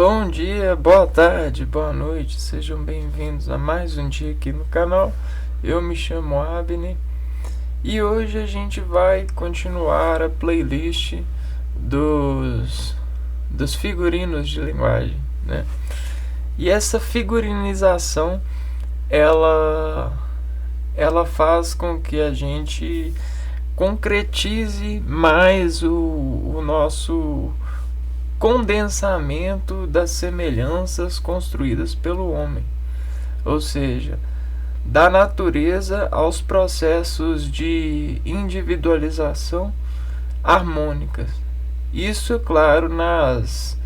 Bom dia, boa tarde, boa noite, sejam bem-vindos a mais um dia aqui no canal. Eu me chamo Abner e hoje a gente vai continuar a playlist dos figurinos de linguagem, né? E essa figurinização, ela faz com que a gente concretize mais o nosso condensamento das semelhanças construídas pelo homem, ou seja, da natureza aos processos de individualização harmônicas. Isso, claro, nas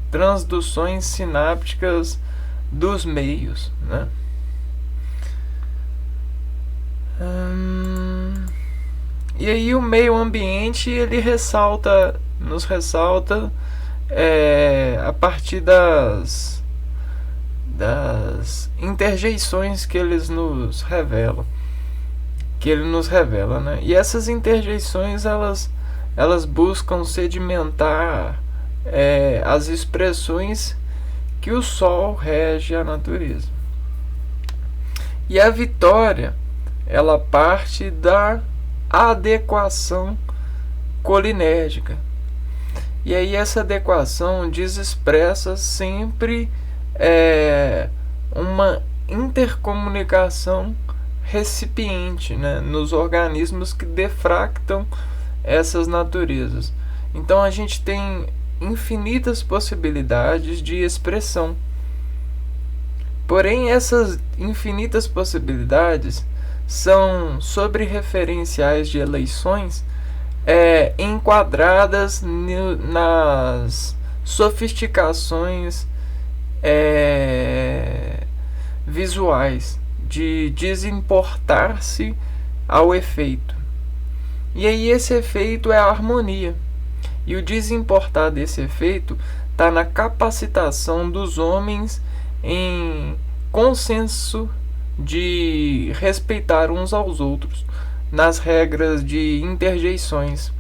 transduções sinápticas dos meios, né? E aí o meio ambiente ele nos ressalta a partir das interjeições que ele nos revela, né? E essas interjeições elas buscam sedimentar as expressões que o sol rege a natureza. E a vitória ela parte da adequação colinérgica. E aí essa adequação expressa sempre uma intercomunicação recipiente, né, nos organismos que defractam essas naturezas. Então a gente tem infinitas possibilidades de expressão. Porém, essas infinitas possibilidades são sobre-referenciais de eleições enquadradas nas sofisticações visuais de desimportar-se ao efeito. E aí esse efeito é a harmonia. E o desimportar desse efeito está na capacitação dos homens em consenso de respeitar uns aos outros nas regras de interjeições.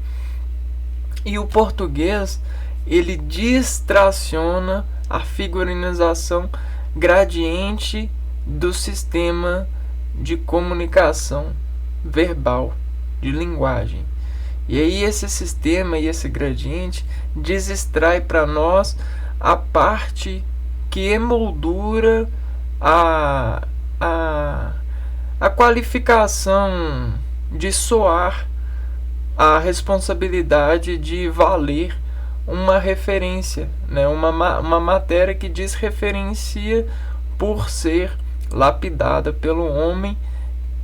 E o português ele distraciona a figurinização gradiente do sistema de comunicação verbal, de linguagem. E aí esse sistema e esse gradiente desextrai para nós a parte que emoldura a qualificação de soar, a responsabilidade de valer uma referência, né? uma matéria que desreferencia por ser lapidada pelo homem,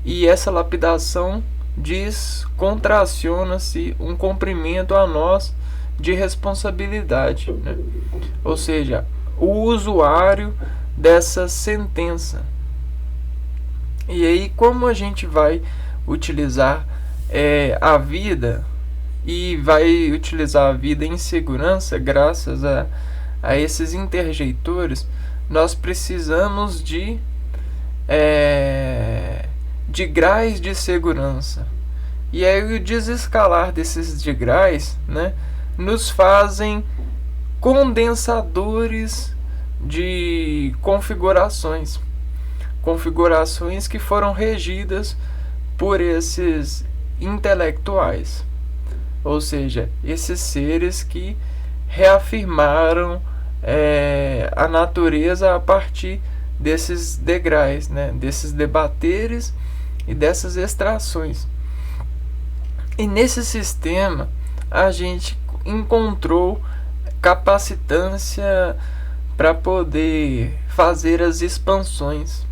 e essa lapidação contraciona-se um cumprimento a nós de responsabilidade, né? Ou seja, o usuário dessa sentença. E aí como a gente vai utilizar a vida, e vai utilizar a vida em segurança graças a esses interjeitores, nós precisamos de degraus de segurança. E aí o desescalar desses degraus, né, nos fazem condensadores de configurações que foram regidas por esses intelectuais, ou seja, esses seres que reafirmaram a natureza a partir desses degraus, né, desses debateres e dessas extrações. E nesse sistema a gente encontrou capacitância para poder fazer as expansões.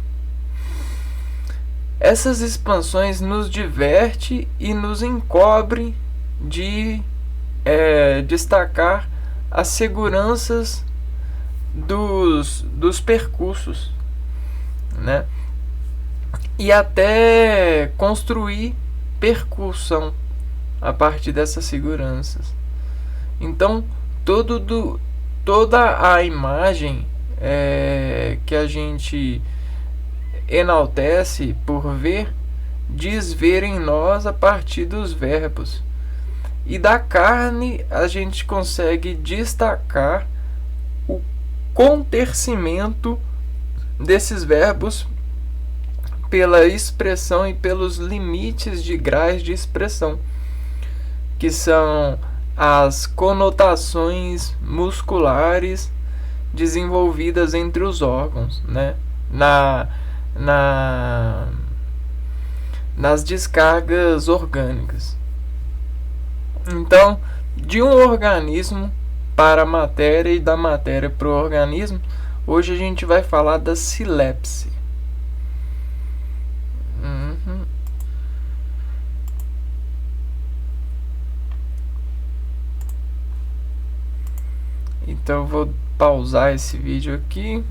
Essas expansões nos diverte e nos encobre de destacar as seguranças dos percursos, né? E até construir percussão a partir dessas seguranças. Então toda a imagem que a gente enaltece por ver, diz ver em nós a partir dos verbos. E da carne a gente consegue destacar o contercimento desses verbos pela expressão e pelos limites de graus de expressão, que são as conotações musculares desenvolvidas entre os órgãos, né? Nas descargas orgânicas. Então, de um organismo para a matéria e da matéria para o organismo, hoje a gente vai falar da silepse. Então eu vou pausar esse vídeo aqui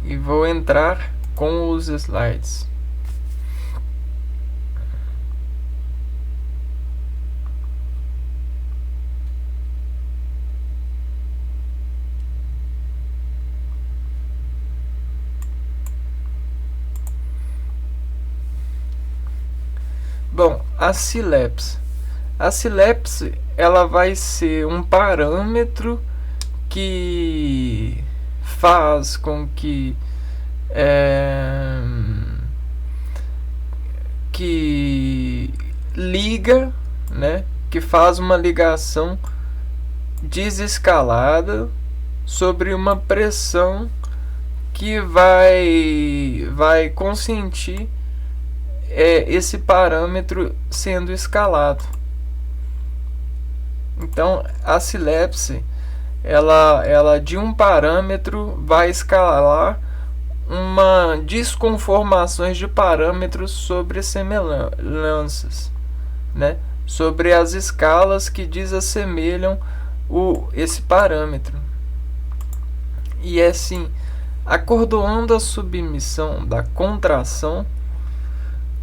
e vou entrar com os slides. Bom, a silepse. A silepse, ela vai ser um parâmetro que faz com que liga, né, que faz uma ligação desescalada sobre uma pressão que vai consentir esse parâmetro sendo escalado. Então, a silepse, ela de um parâmetro vai escalar uma desconformações de parâmetros sobre semelhanças, né? Sobre as escalas que desassemelham esse parâmetro. E é assim, acordoando a submissão da contração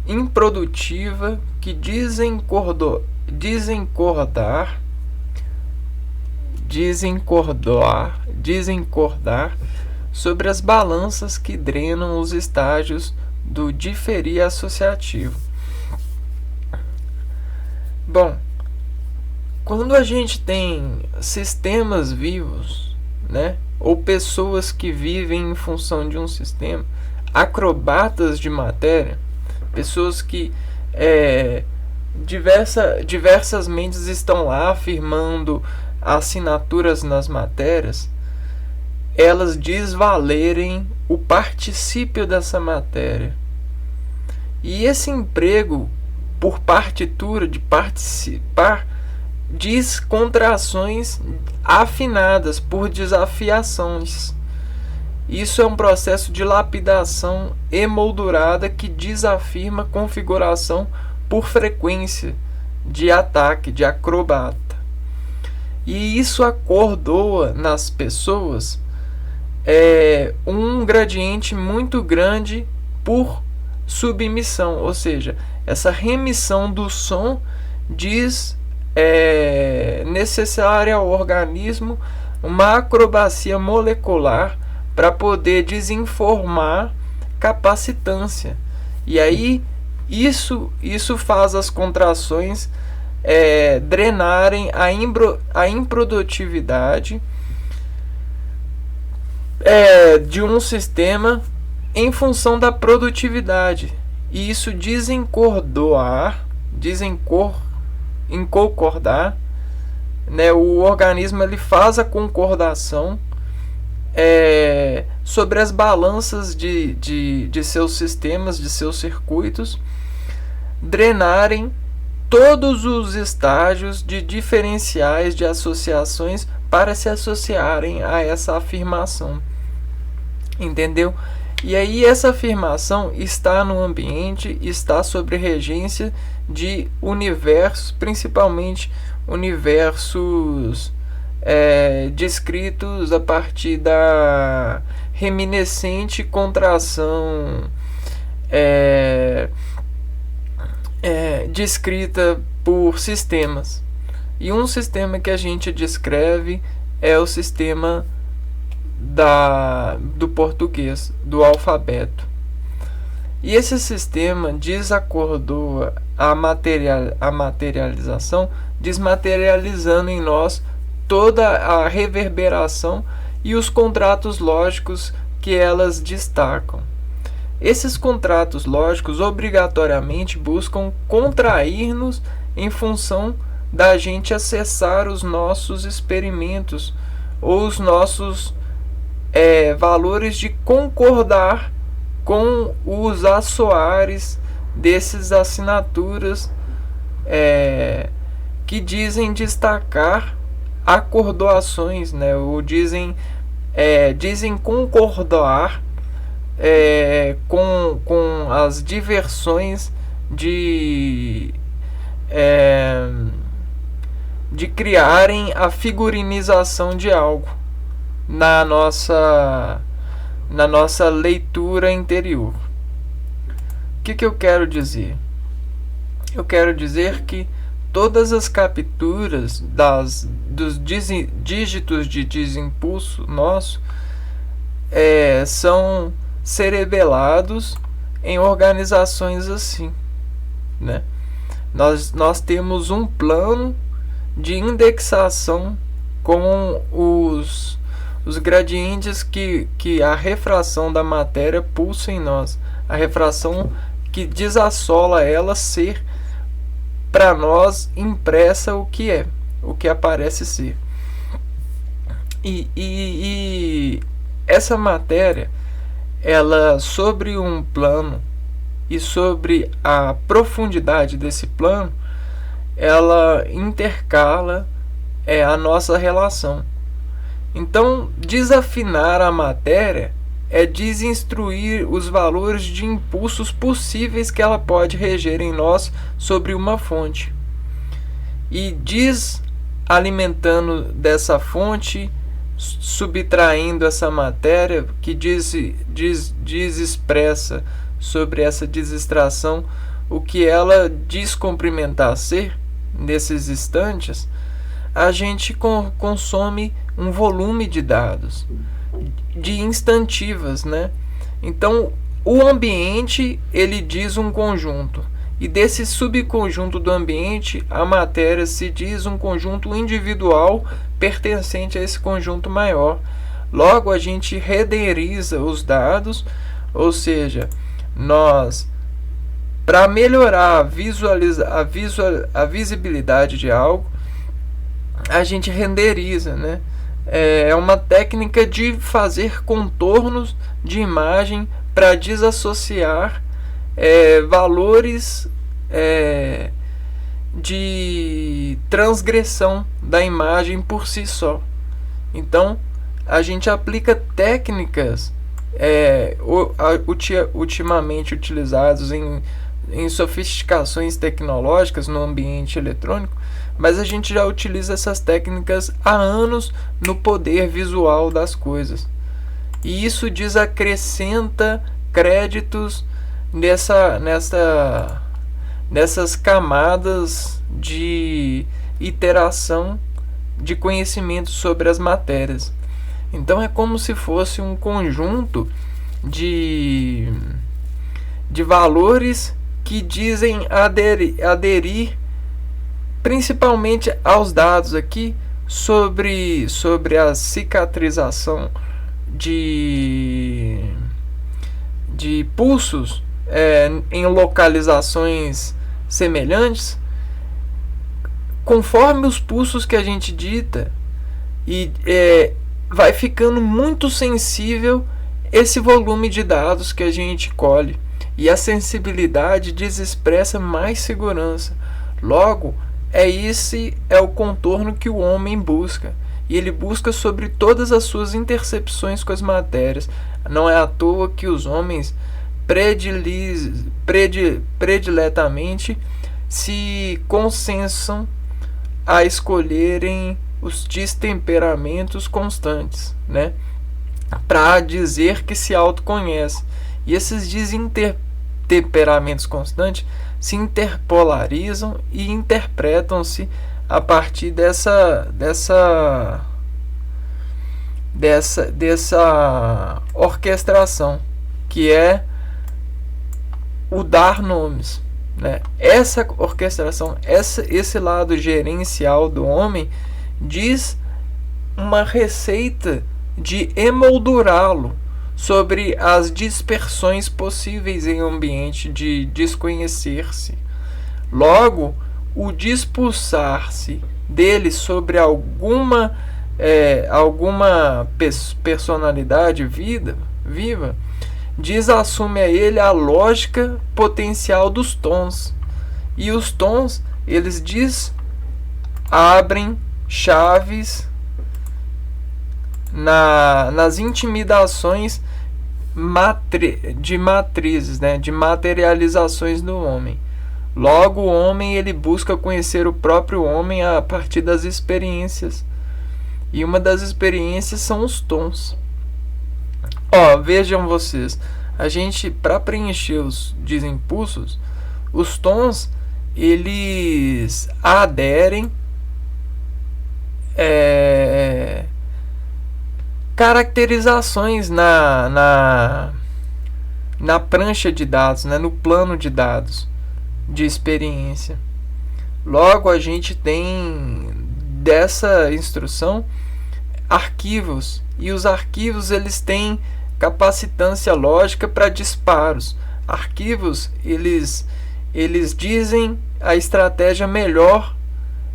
improdutiva que desencordar sobre as balanças que drenam os estágios do diferir associativo. Bom, quando a gente tem sistemas vivos, né, ou pessoas que vivem em função de um sistema, acrobatas de matéria, pessoas que diversas mentes estão lá afirmando assinaturas nas matérias, elas desvalerem o particípio dessa matéria. E esse emprego por partitura de participar diz contrações afinadas por desafiações. Isso é um processo de lapidação emoldurada que desafirma configuração por frequência de ataque, de acrobata. E isso acordoa nas pessoas um gradiente muito grande por submissão, ou seja, essa remissão do som diz necessária ao organismo uma acrobacia molecular para poder desinformar capacitância. E aí isso faz as contrações drenarem a improdutividade de um sistema em função da produtividade. E isso desencordar, né? O organismo ele faz a concordação sobre as balanças de seus sistemas, de seus circuitos, drenarem todos os estágios de diferenciais de associações para se associarem a essa afirmação. Entendeu? E aí essa afirmação está no ambiente, está sob regência de universos, principalmente universos descritos a partir da reminiscente contração descrita por sistemas. E um sistema que a gente descreve é o sistema do português, do alfabeto. E esse sistema desacordou a materialização, desmaterializando em nós toda a reverberação e os contratos lógicos que elas destacam. Esses contratos lógicos obrigatoriamente buscam contrair-nos em função da gente acessar os nossos experimentos ou os nossos valores de concordar com os assoares desses assinaturas que dizem destacar acordoações, né? Ou dizem concordar com as diversões de criarem a figurinização de algo na nossa leitura interior. O que eu quero dizer? Eu quero dizer que todas as capturas dos dígitos de desimpulso nosso são cerebelados em organizações assim, né? Nós temos um plano de indexação com os gradientes que a refração da matéria pulsa em nós, a refração que desassola ela ser para nós impressa o que aparece ser. E essa matéria, ela sobre um plano e sobre a profundidade desse plano, ela intercala a nossa relação. Então, desafinar a matéria é desinstruir os valores de impulsos possíveis que ela pode reger em nós sobre uma fonte. E desalimentando dessa fonte, subtraindo essa matéria que expressa sobre essa desestração o que ela diz cumprimentar ser nesses instantes, a gente consome um volume de dados, de instantivas, né? Então, o ambiente, ele diz um conjunto, e desse subconjunto do ambiente, a matéria se diz um conjunto individual pertencente a esse conjunto maior. Logo, a gente renderiza os dados, ou seja, nós, para melhorar a visibilidade de algo, a gente renderiza, né? É uma técnica de fazer contornos de imagem para desassociar valores de transgressão da imagem por si só. Então, a gente aplica técnicas ultimamente utilizadas em sofisticações tecnológicas no ambiente eletrônico, mas a gente já utiliza essas técnicas há anos no poder visual das coisas. E isso desacrescenta créditos nessas camadas de iteração de conhecimento sobre as matérias. Então é como se fosse um conjunto de valores que dizem aderir principalmente aos dados aqui sobre a cicatrização de pulsos em localizações semelhantes, conforme os pulsos que a gente dita, e vai ficando muito sensível esse volume de dados que a gente colhe, e a sensibilidade expressa mais segurança. Logo, esse é o contorno que o homem busca, e ele busca sobre todas as suas intercepções com as matérias. Não é à toa que os homens prediletamente se consensam a escolherem os destemperamentos constantes, né? Para dizer que se autoconhece. E esses destemperamentos constantes se interpolarizam e interpretam-se a partir dessa orquestração, que é o dar nomes, né? Essa orquestração, esse lado gerencial do homem diz uma receita de emoldurá-lo sobre as dispersões possíveis em um ambiente de desconhecer-se. Logo, o dispulsar-se dele sobre alguma personalidade viva desassume a ele a lógica potencial dos tons. E os tons, eles abrem chaves nas intimidações de matrizes, né, de materializações do homem. Logo, o homem ele busca conhecer o próprio homem a partir das experiências. E uma das experiências são os tons. Vejam vocês, a gente, para preencher os desimpulsos, os tons, eles aderem caracterizações na prancha de dados, né, no plano de dados de experiência. Logo, a gente tem dessa instrução arquivos, e os arquivos eles têm capacitância lógica para disparos. Arquivos eles dizem a estratégia melhor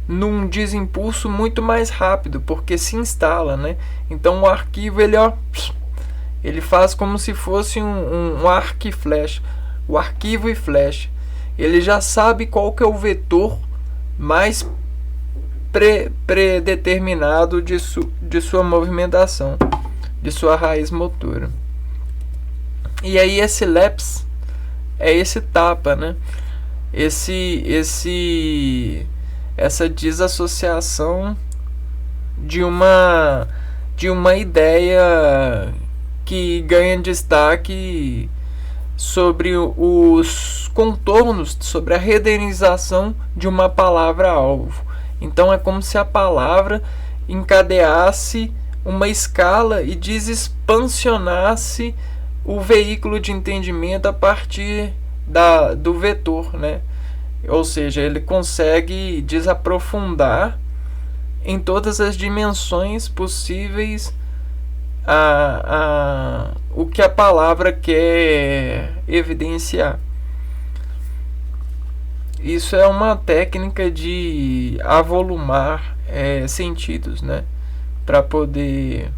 num desimpulso muito mais rápido, porque se instala, né? Então o arquivo ele faz como se fosse um arco e flecha, o arquivo e flecha. Ele já sabe qual que é o vetor mais predeterminado de sua movimentação, de sua raiz motora. E aí esse lapse é esse tapa, né? Essa desassociação de uma ideia que ganha destaque sobre os contornos, sobre a redenização de uma palavra-alvo. Então é como se a palavra encadeasse uma escala e desexpansionasse o veículo de entendimento a partir do vetor, né? Ou seja, ele consegue desaprofundar em todas as dimensões possíveis o que a palavra quer evidenciar. Isso é uma técnica de avolumar sentidos, né? Para poder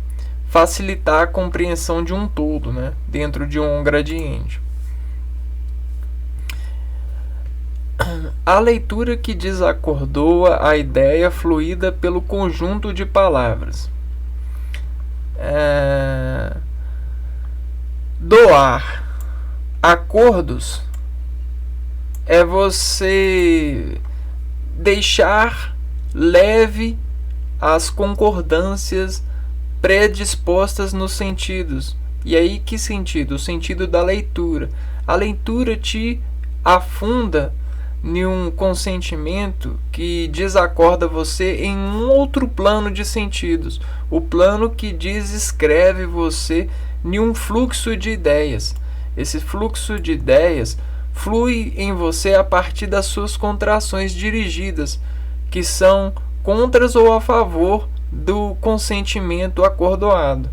facilitar a compreensão de um todo, né? Dentro de um gradiente. A leitura que desacordoa a ideia fluída pelo conjunto de palavras. Doar acordos é você deixar leve as concordâncias predispostas nos sentidos. E aí, que sentido? O sentido da leitura. A leitura te afunda em um consentimento que desacorda você em um outro plano de sentidos, o plano que desescreve você em um fluxo de ideias. Esse fluxo de ideias flui em você a partir das suas contrações dirigidas, que são contras ou a favor do consentimento acordoado.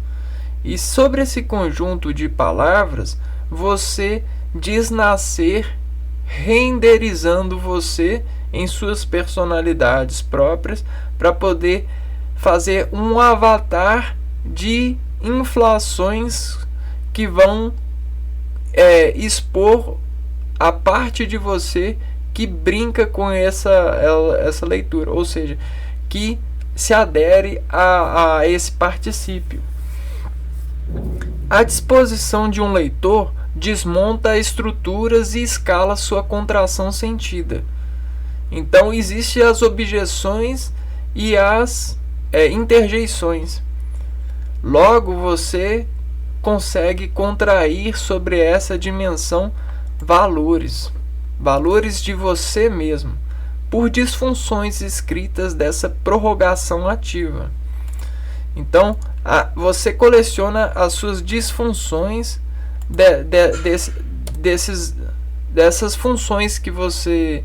E sobre esse conjunto de palavras, você diz nascer, renderizando você em suas personalidades próprias, para poder fazer um avatar de inflações que vão expor a parte de você que brinca com essa leitura, ou seja, que se adere a esse particípio. A disposição de um leitor desmonta estruturas e escala sua contração sentida. Então existem as objeções e as interjeições. Logo você consegue contrair sobre essa dimensão valores de você mesmo, por disfunções escritas dessa prorrogação ativa. Então você coleciona as suas disfunções dessas funções que você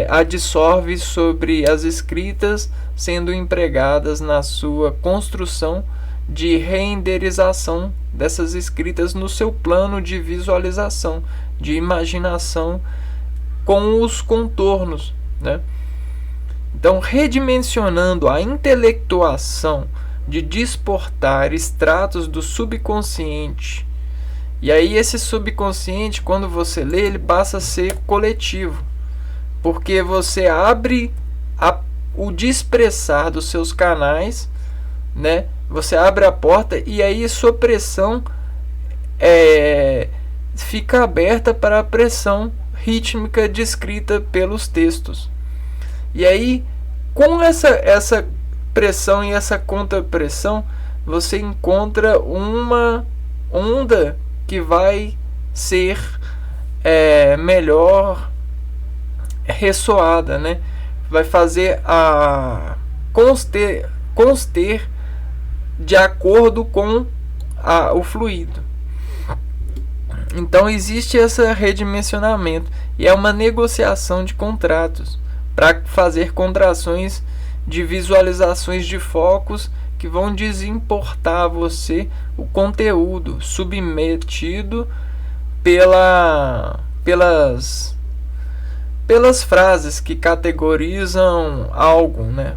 adsorve sobre as escritas, sendo empregadas na sua construção de renderização dessas escritas no seu plano de visualização, de imaginação com os contornos, né? Então, redimensionando a intelectuação de desportar extratos do subconsciente. E aí esse subconsciente, quando você lê, ele passa a ser coletivo, porque você abre o de expressar dos seus canais, né? Você abre a porta e aí sua pressão fica aberta para a pressão rítmica descrita pelos textos. E aí, com essa pressão e essa contrapressão, você encontra uma onda que vai ser melhor ressoada, né? Vai fazer a conster de acordo com o fluido. Então existe esse redimensionamento e é uma negociação de contratos para fazer contrações de visualizações de focos que vão desimportar a você o conteúdo submetido pelas frases que categorizam algo, né?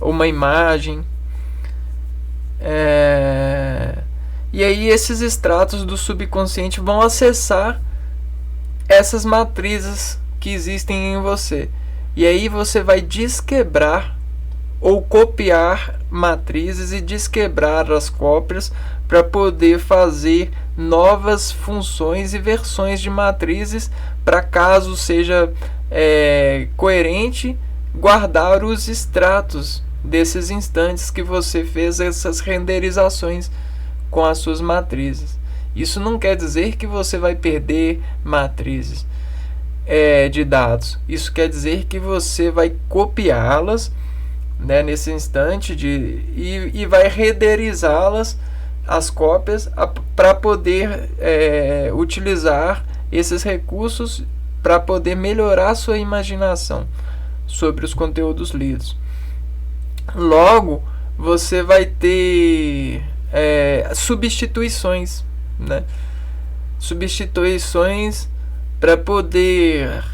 Uma imagem. E aí esses extratos do subconsciente vão acessar essas matrizes que existem em você. E aí você vai desquebrar ou copiar matrizes e desquebrar as cópias para poder fazer novas funções e versões de matrizes, para caso seja coerente, guardar os extratos desses instantes que você fez essas renderizações com as suas matrizes. Isso não quer dizer que você vai perder matrizes de dados. Isso quer dizer que você vai copiá-las, né, nesse instante e vai renderizá-las, as cópias, para poder utilizar esses recursos para poder melhorar a sua imaginação sobre os conteúdos lidos. Logo, você vai ter substituições, né? Substituições para poder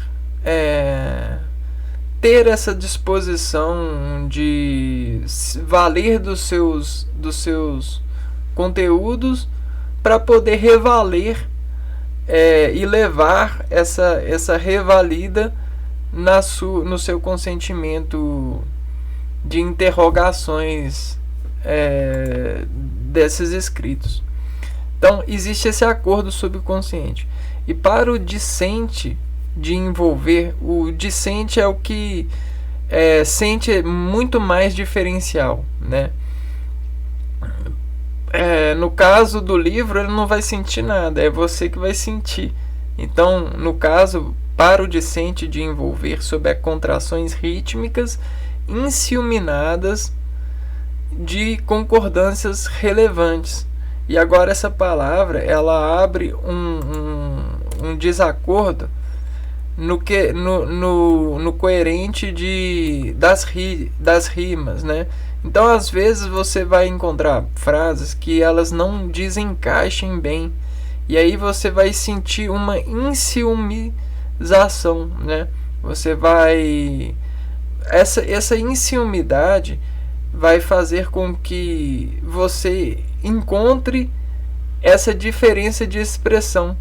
ter essa disposição de valer dos seus conteúdos para poder revaler e levar essa revalida no seu consentimento de interrogações desses escritos. Então existe esse acordo subconsciente. E para o discente de envolver, o discente é o que sente muito mais diferencial, né? No caso do livro, ele não vai sentir nada, é você que vai sentir. Então, no caso, para o discente de envolver sob as contrações rítmicas enciuminadas de concordâncias relevantes. E agora essa palavra, ela abre um desacordo no coerente das rimas, né? Então, às vezes, você vai encontrar frases que elas não desencaixem bem, e aí você vai sentir uma enciumização, né? Você vai... Essa enciumidade vai fazer com que você encontre essa diferença de expressão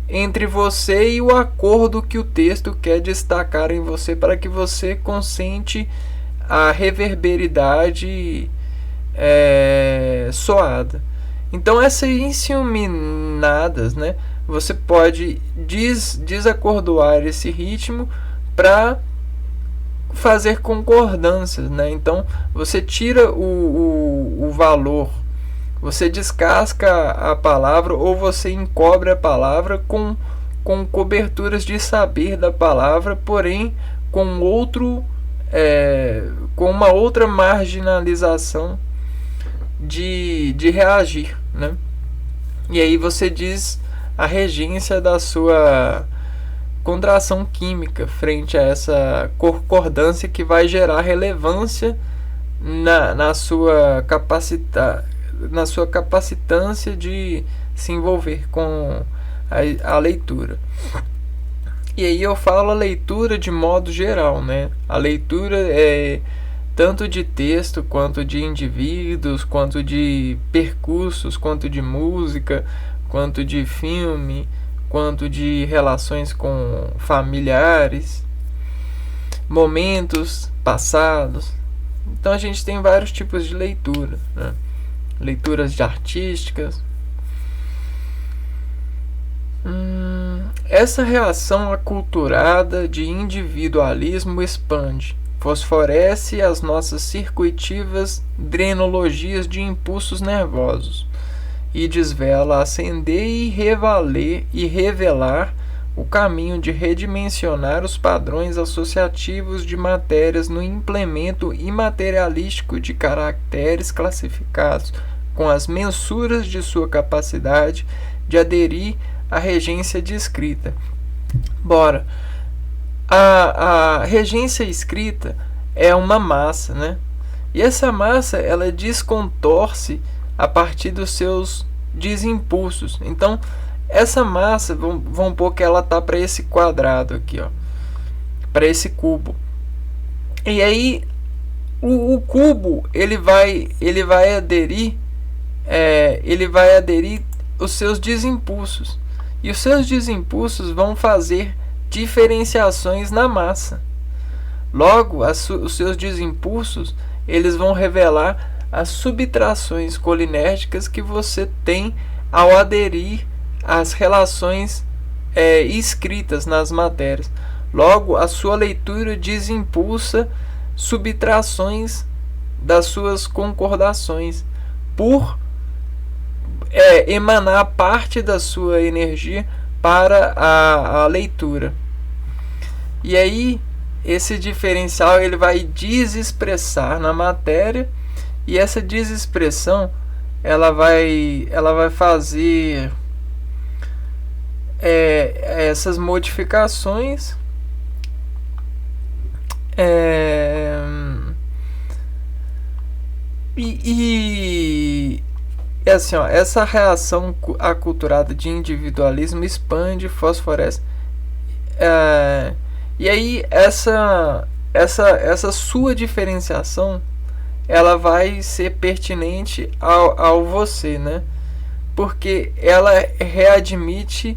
entre você e o acordo que o texto quer destacar em você, para que você consente a reverberidade soada. Então, essas enciuminadas, né, você pode desacordoar esse ritmo para fazer concordâncias, né? Então você tira o valor, você descasca a palavra, ou você encobre a palavra com coberturas de saber da palavra, porém com uma outra marginalização de reagir, né? E aí você diz a regência da sua contração química frente a essa concordância que vai gerar relevância na sua capacitância de se envolver com a leitura. E aí eu falo a leitura de modo geral, né? A leitura é tanto de texto, quanto de indivíduos, quanto de percursos, quanto de música, quanto de filme, quanto de relações com familiares, momentos passados. Então a gente tem vários tipos de leitura, né? Leituras de artísticas. Essa reação aculturada de individualismo expande, fosforece as nossas circuitivas drenologias de impulsos nervosos e desvela acender e revelar o caminho de redimensionar os padrões associativos de matérias no implemento imaterialístico de caracteres classificados com as mensuras de sua capacidade de aderir à regência de escrita. Bora, a regência escrita é uma massa, né? E essa massa, ela descontorce a partir dos seus desimpulsos. Então, essa massa, vamos pôr que ela tá para esse quadrado aqui, ó, para esse cubo. E aí, o cubo, ele vai aderir os seus desimpulsos. E os seus desimpulsos vão fazer diferenciações na massa. Logo, os seus desimpulsos, eles vão revelar as subtrações colinérgicas que você tem ao aderir às relações escritas nas matérias. Logo, a sua leitura desimpulsa subtrações das suas concordações por emanar parte da sua energia para a leitura. E aí esse diferencial ele vai desexpressar na matéria, e essa desexpressão ela vai fazer essas modificações assim, ó, essa reação aculturada de individualismo expande, fosforece. E aí essa sua diferenciação ela vai ser pertinente ao você, né? Porque ela readmite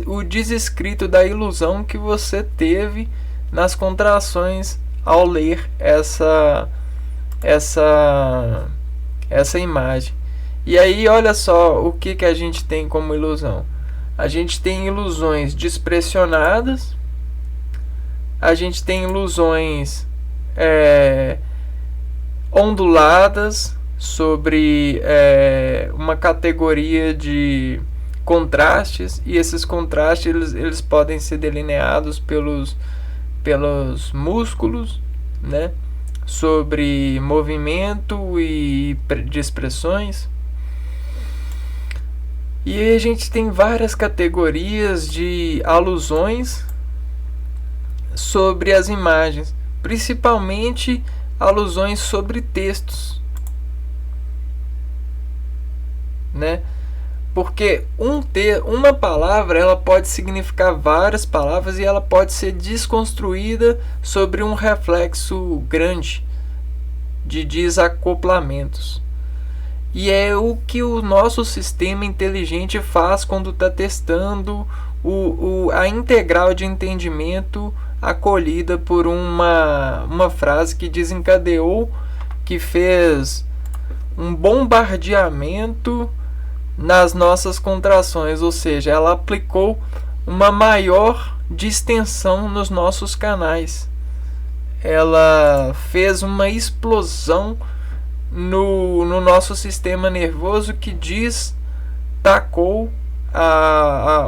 o desescrito da ilusão que você teve nas contrações ao ler essa imagem. E aí olha só o que a gente tem como ilusão. A gente tem ilusões dispressionadas, a gente tem ilusões onduladas sobre uma categoria de contrastes, e esses contrastes eles podem ser delineados pelos músculos, né? Sobre movimento e de expressões. E aí a gente tem várias categorias de alusões sobre as imagens, principalmente alusões sobre textos, né? Porque uma palavra ela pode significar várias palavras, e ela pode ser desconstruída sobre um reflexo grande de desacoplamentos. E é o que o nosso sistema inteligente faz quando está testando a integral de entendimento acolhida por uma frase que desencadeou, que fez um bombardeamento nas nossas contrações, ou seja, ela aplicou uma maior distensão nos nossos canais. Ela fez uma explosão no nosso sistema nervoso que destacou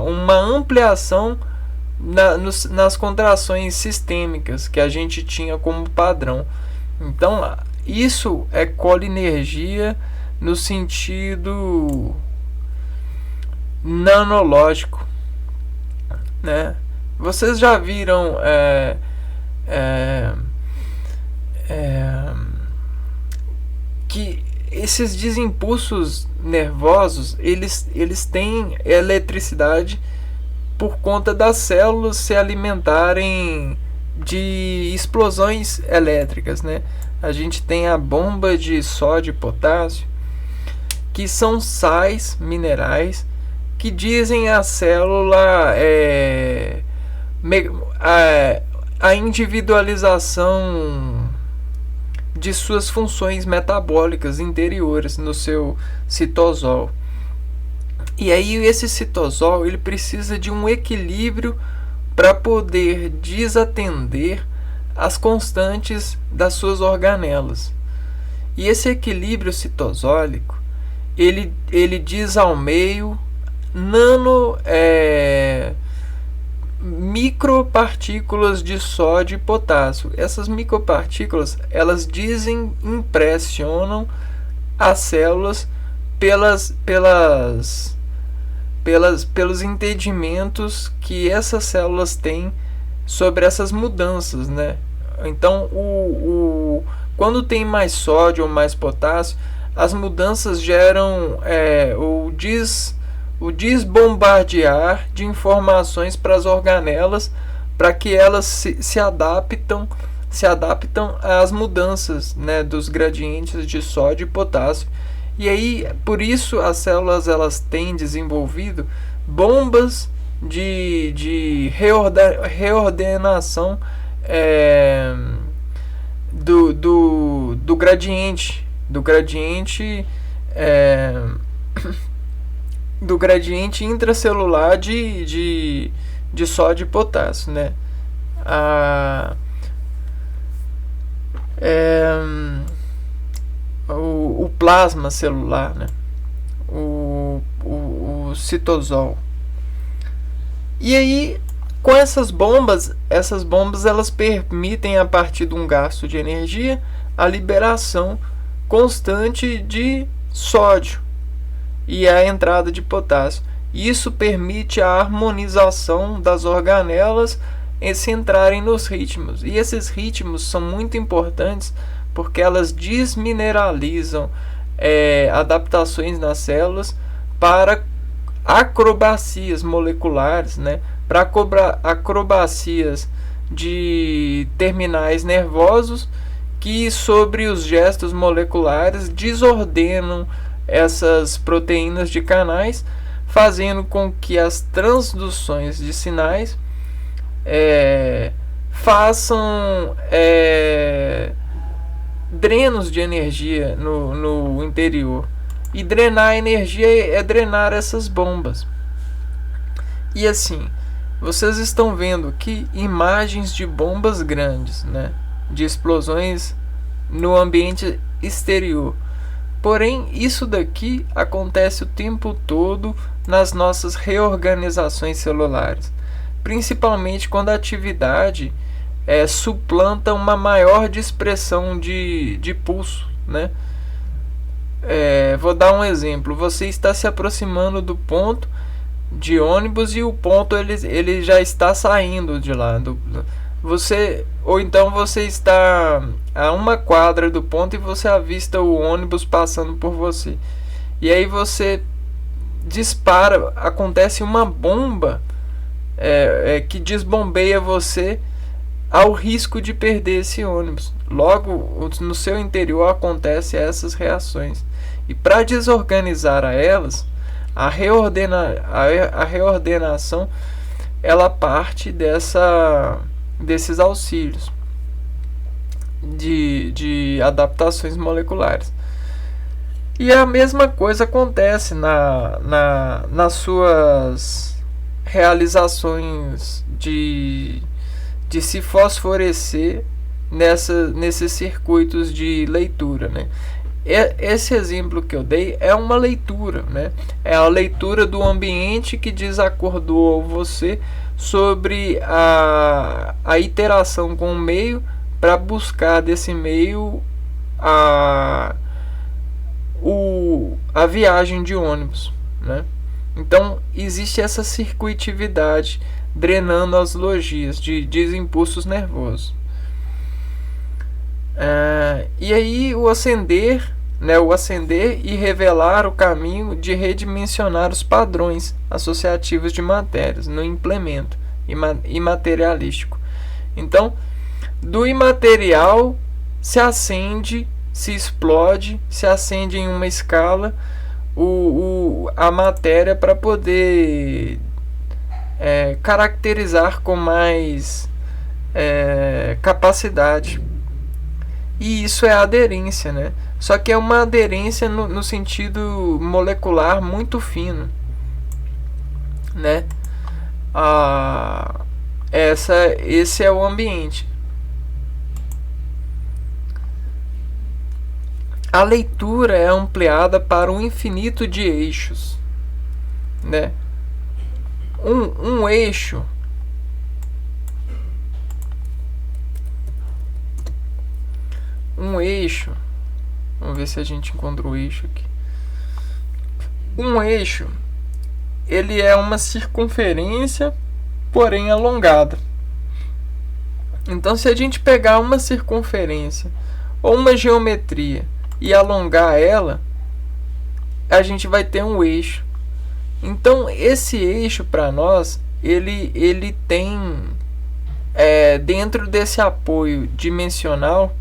uma ampliação nas contrações sistêmicas que a gente tinha como padrão. Então, isso é colinergia no sentido nanológico, né? Vocês já viram que esses desimpulsos nervosos, eles têm eletricidade por conta das células se alimentarem de explosões elétricas, né? A gente tem a bomba de sódio e potássio, que são sais minerais que dizem à célula a individualização de suas funções metabólicas interiores no seu citosol. E aí esse citosol ele precisa de um equilíbrio para poder desatender as constantes das suas organelas. E esse equilíbrio citosólico ele diz ao meio micropartículas de sódio e potássio. Essas micropartículas elas impressionam as células pelos entendimentos que essas células têm sobre essas mudanças, né? Então, quando tem mais sódio ou mais potássio, as mudanças geram o desbombardear de informações para as organelas, para que elas se adaptam às mudanças, né, dos gradientes de sódio e potássio. E aí, por isso, as células elas têm desenvolvido bombas de reordenação do gradiente intracelular de sódio e potássio, né? O plasma celular, né? o citosol. E aí, com essas bombas elas permitem, a partir de um gasto de energia, a liberação constante de sódio e a entrada de potássio. Isso permite a harmonização das organelas e se entrarem nos ritmos. E esses ritmos são muito importantes porque elas desmineralizam adaptações nas células para acrobacias moleculares, né? Para acrobacias de terminais nervosos que, sobre os gestos moleculares, desordenam essas proteínas de canais, fazendo com que as transduções de sinais façam drenos de energia no interior. E drenar a energia é drenar essas bombas. E assim, vocês estão vendo aqui imagens de bombas grandes, né? De explosões no ambiente exterior. Porém, isso daqui acontece o tempo todo nas nossas reorganizações celulares, principalmente quando a atividade suplanta uma maior dispersão de pulso, né? Vou dar um exemplo. Você está se aproximando do ponto de ônibus e o ponto ele já está saindo de lá. Ou então você está a uma quadra do ponto e você avista o ônibus passando por você. E aí você dispara, acontece uma bomba que desbombeia você ao risco de perder esse ônibus. Logo, no seu interior acontecem essas reações. E para desorganizar elas, a reordenação ela parte desses auxílios de adaptações moleculares. E a mesma coisa acontece nas suas realizações de se fosforecer nesses circuitos de leitura, né? Esse exemplo que eu dei é uma leitura, né? É a leitura do ambiente que desacordou você sobre a interação com o meio, para buscar desse meio a viagem de ônibus, né? Então existe essa circuitividade drenando as logias de desimpulsos nervosos. E aí o ascender e revelar o caminho de redimensionar os padrões associativos de matérias no implemento imaterialístico. Então, do imaterial se acende, se explode, se acende em uma escala a matéria para poder caracterizar com mais capacidade. E isso é aderência, né? Só que é uma aderência no sentido molecular muito fino, né? Esse é o ambiente. A leitura é ampliada para um infinito de eixos, né? Um eixo vamos ver se a gente encontra o eixo aqui. Um eixo, ele é uma circunferência, porém alongada. Então, se a gente pegar uma circunferência ou uma geometria e alongar ela, a gente vai ter um eixo. Então, esse eixo, para nós, ele tem, dentro desse apoio dimensional,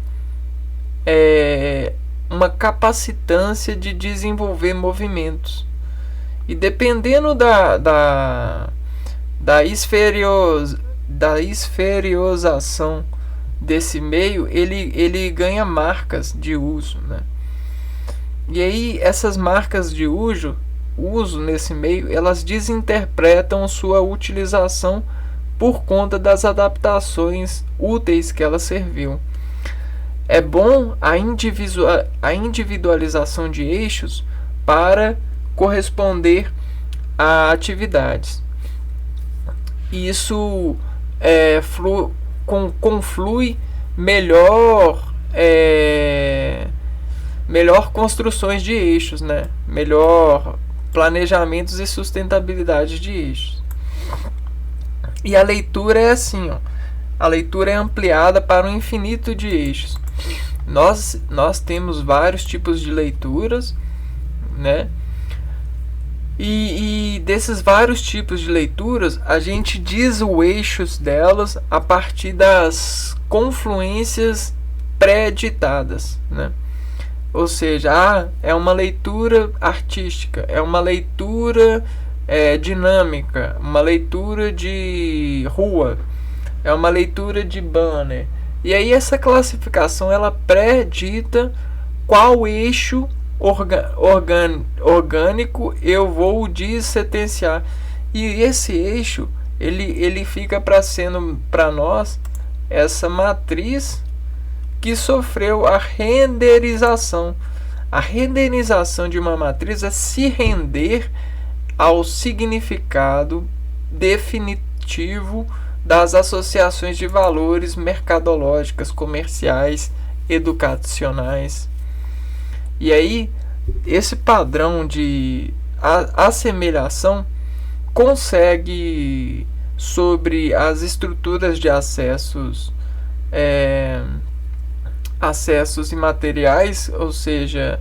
uma capacitância de desenvolver movimentos. E dependendo da esferiosação desse meio, ele ganha marcas de uso, né? E aí essas marcas de uso nesse meio, elas desinterpretam sua utilização por conta das adaptações úteis que ela serviu. É bom a individualização de eixos para corresponder a atividades. Isso conflui melhor construções de eixos, né? Melhor planejamentos e sustentabilidade de eixos. E a leitura é assim, ó. A leitura é ampliada para um infinito de eixos. Nós temos vários tipos de leituras, né? E desses vários tipos de leituras, a gente diz os eixos delas a partir das confluências pré-ditadas, né? Ou seja, é uma leitura artística, é uma leitura dinâmica, uma leitura de rua, é uma leitura de banner. E aí essa classificação, ela pré-dita qual eixo orgânico eu vou dissetenciar. E esse eixo, ele fica sendo para nós essa matriz que sofreu a renderização. A renderização de uma matriz é se render ao significado definitivo das associações de valores mercadológicas, comerciais, educacionais. E aí, esse padrão de assemelhação consegue, sobre as estruturas de acessos imateriais, ou seja,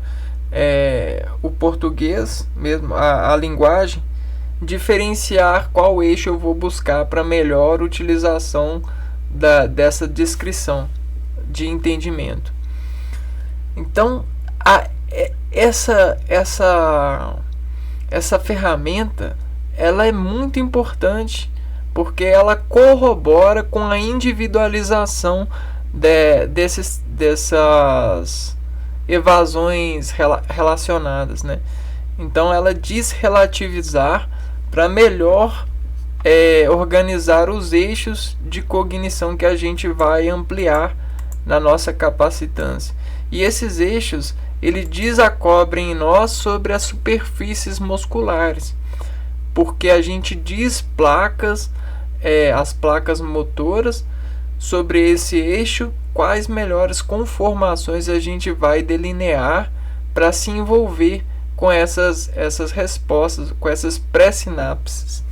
o português mesmo, a linguagem, diferenciar qual eixo eu vou buscar para melhor utilização dessa descrição de entendimento. Então, essa ferramenta, ela é muito importante porque ela corrobora com a individualização dessas evasões relacionadas, né? Então ela diz relativizar para melhor organizar os eixos de cognição que a gente vai ampliar na nossa capacitância. E esses eixos, ele desacobrem em nós sobre as superfícies musculares, porque a gente diz placas, as placas motoras, sobre esse eixo, quais melhores conformações a gente vai delinear para se envolver com essas respostas, com essas pré-sinapses.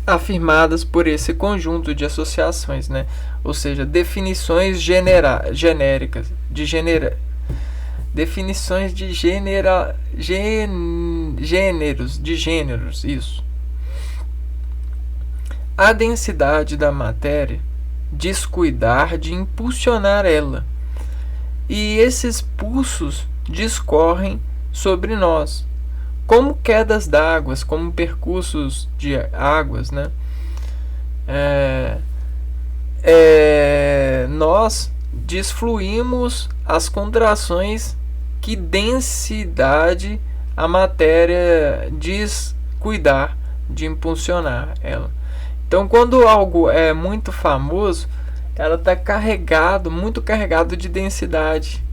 afirmadas por esse conjunto de associações, né? Ou seja, definições genéricas de definições de gêneros, isso. A densidade da matéria diz cuidar de impulsionar ela, e esses pulsos discorrem sobre nós, como quedas d'água, como percursos de águas, né? Nós desfluímos as contrações que densidade a matéria diz cuidar de impulsionar ela. Então, quando algo é muito famoso, ela está muito carregado de densidade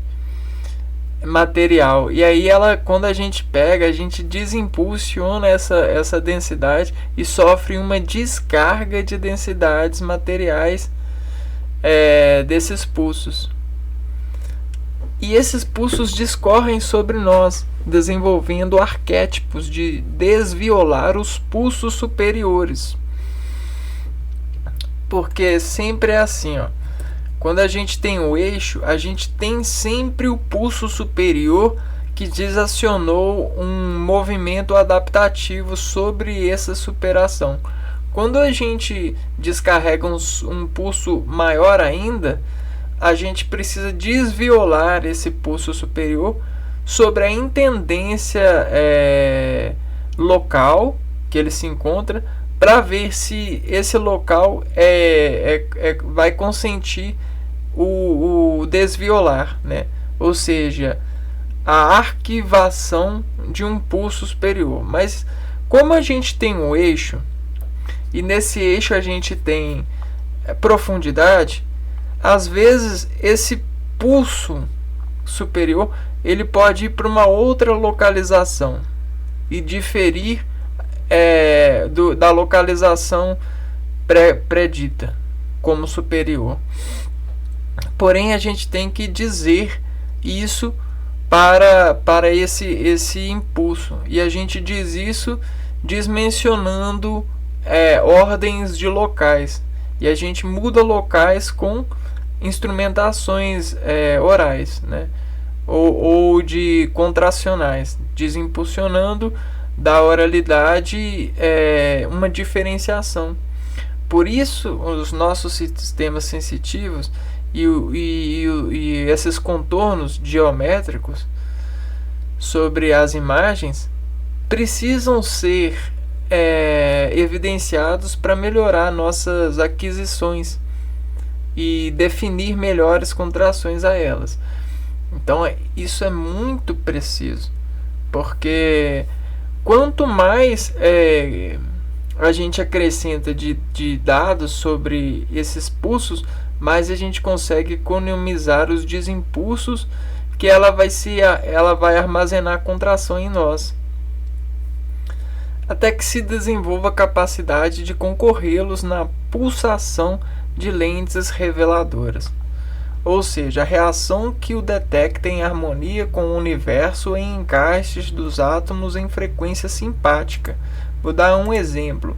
material. E aí quando a gente pega, a gente desimpulsiona essa densidade e sofre uma descarga de densidades materiais desses pulsos. E esses pulsos discorrem sobre nós, desenvolvendo arquétipos de desviolar os pulsos superiores. Porque sempre é assim, ó. Quando a gente tem o eixo, a gente tem sempre o pulso superior que desacionou um movimento adaptativo sobre essa superação. Quando a gente descarrega um pulso maior ainda, a gente precisa desviolar esse pulso superior sobre a intendência local que ele se encontra, para ver se esse local vai consentir o desviolar, né? Ou seja, a arquivação de um pulso superior. Mas como a gente tem um eixo, e nesse eixo a gente tem profundidade, às vezes esse pulso superior ele pode ir para uma outra localização e diferir da localização predita como superior. Porém, a gente tem que dizer isso para esse impulso, e a gente diz isso desmencionando ordens de locais, e a gente muda locais com instrumentações orais, né? ou de contracionais, desimpulsionando da oralidade uma diferenciação. Por isso, os nossos sistemas sensitivos e esses contornos geométricos sobre as imagens precisam ser evidenciados para melhorar nossas aquisições e definir melhores contrações a elas. Então, isso é muito preciso, porque quanto mais a gente acrescenta de dados sobre esses pulsos, mais a gente consegue economizar os desimpulsos que ela vai armazenar contração em nós, até que se desenvolva a capacidade de concorrê-los na pulsação de lentes reveladoras, ou seja, a reação que o detecta em harmonia com o universo em encaixes dos átomos em frequência simpática. Vou dar um exemplo.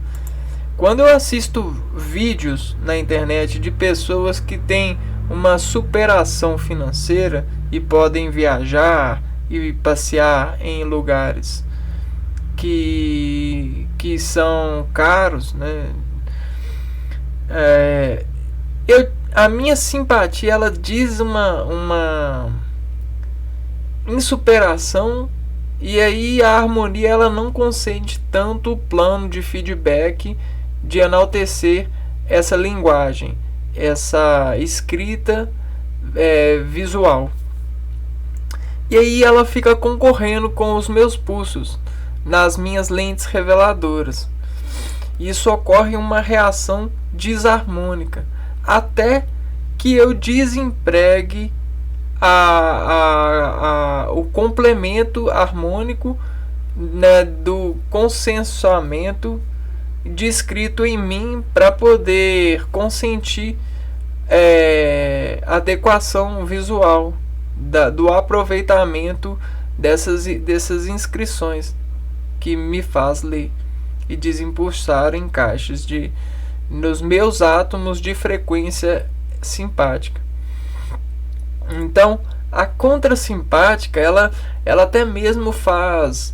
Quando eu assisto vídeos na internet de pessoas que têm uma superação financeira e podem viajar e passear em lugares que são caros, né? A minha simpatia, ela diz uma insuperação, e aí a harmonia ela não consente tanto o plano de feedback de enaltecer essa linguagem, essa escrita visual. E aí ela fica concorrendo com os meus pulsos nas minhas lentes reveladoras. Isso ocorre uma reação desarmônica, até que eu desempregue o complemento harmônico, né, do consensuamento descrito em mim para poder consentir adequação visual do aproveitamento dessas inscrições que me faz ler. e desimpulsar encaixes nos meus átomos de frequência simpática. Então, a contrassimpática, ela até mesmo faz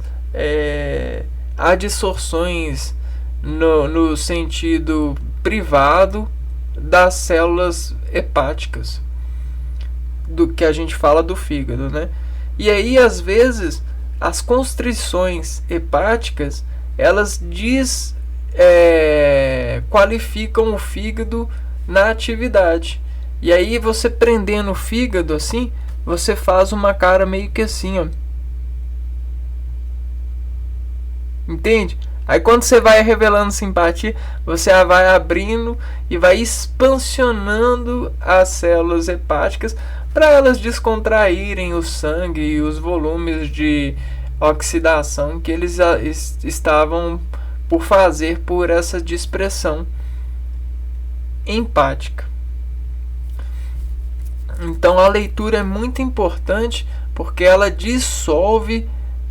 adsorções no sentido privado das células hepáticas, do que a gente fala do fígado, né? E aí, às vezes, as constrições hepáticas, elas qualificam o fígado na atividade. E aí, você prendendo o fígado assim, você faz uma cara meio que assim, ó. Entende? Aí quando você vai revelando simpatia, você vai abrindo e vai expansionando as células hepáticas para elas descontraírem o sangue e os volumes de oxidação que eles estavam por fazer por essa dispersão empática. Então a leitura é muito importante porque ela dissolve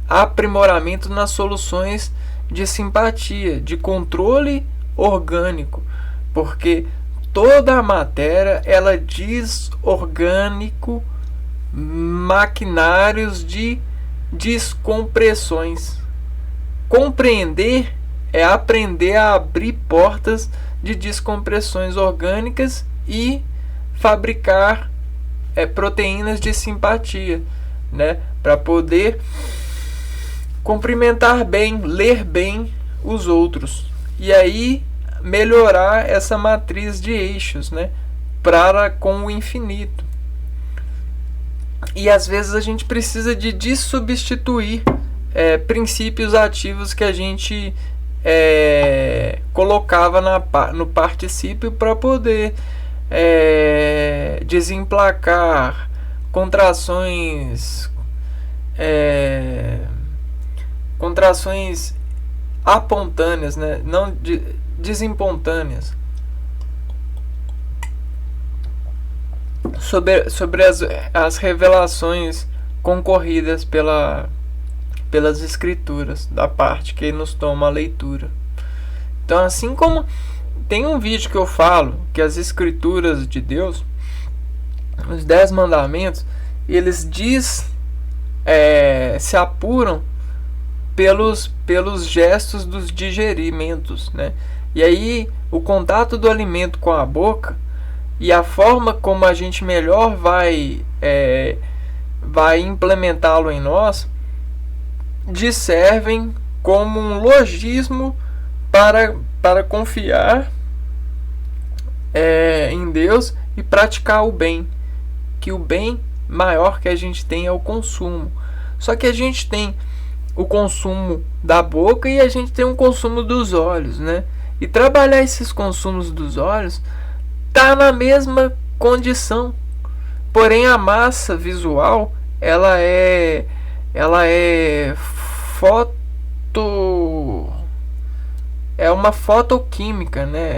aprimoramento nas soluções de simpatia, de controle orgânico, porque toda a matéria ela diz orgânico maquinários de descompressões. Compreender é aprender a abrir portas de descompressões orgânicas e fabricar proteínas de simpatia, né, para poder cumprimentar bem, ler bem os outros e aí melhorar essa matriz de eixos, né, para com o infinito. E às vezes a gente precisa de substituir princípios ativos que a gente colocava no particípio para poder desemplacar contrações apontâneas, né? Não desimpontâneas, sobre as revelações concorridas pelas escrituras, da parte que nos toma a leitura. Então, assim como tem um vídeo que eu falo que as escrituras de Deus, os 10 mandamentos, eles se apuram pelos gestos dos digerimentos, né? E aí o contato do alimento com a boca e a forma como a gente melhor vai implementá-lo em nós servem como um logismo para confiar em Deus e praticar o bem, que o bem maior que a gente tem é o consumo. Só que a gente tem o consumo da boca e a gente tem o consumo dos olhos, né? E trabalhar esses consumos dos olhos tá na mesma condição. Porém a massa visual, ela é uma fotoquímica, né?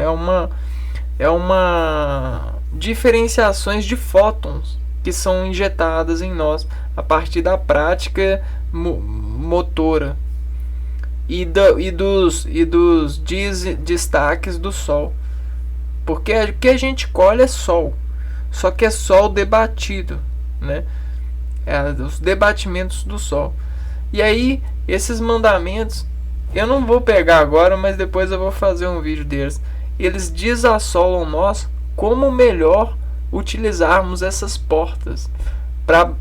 É uma diferenciações de fótons que são injetadas em nós a partir da prática motora e dos destaques do sol, porque o que a gente colhe é sol, só que é sol debatido, né? Os debatimentos do sol. E aí esses mandamentos eu não vou pegar agora, mas depois eu vou fazer um vídeo deles. Eles desassolam nós como melhor utilizarmos essas portas para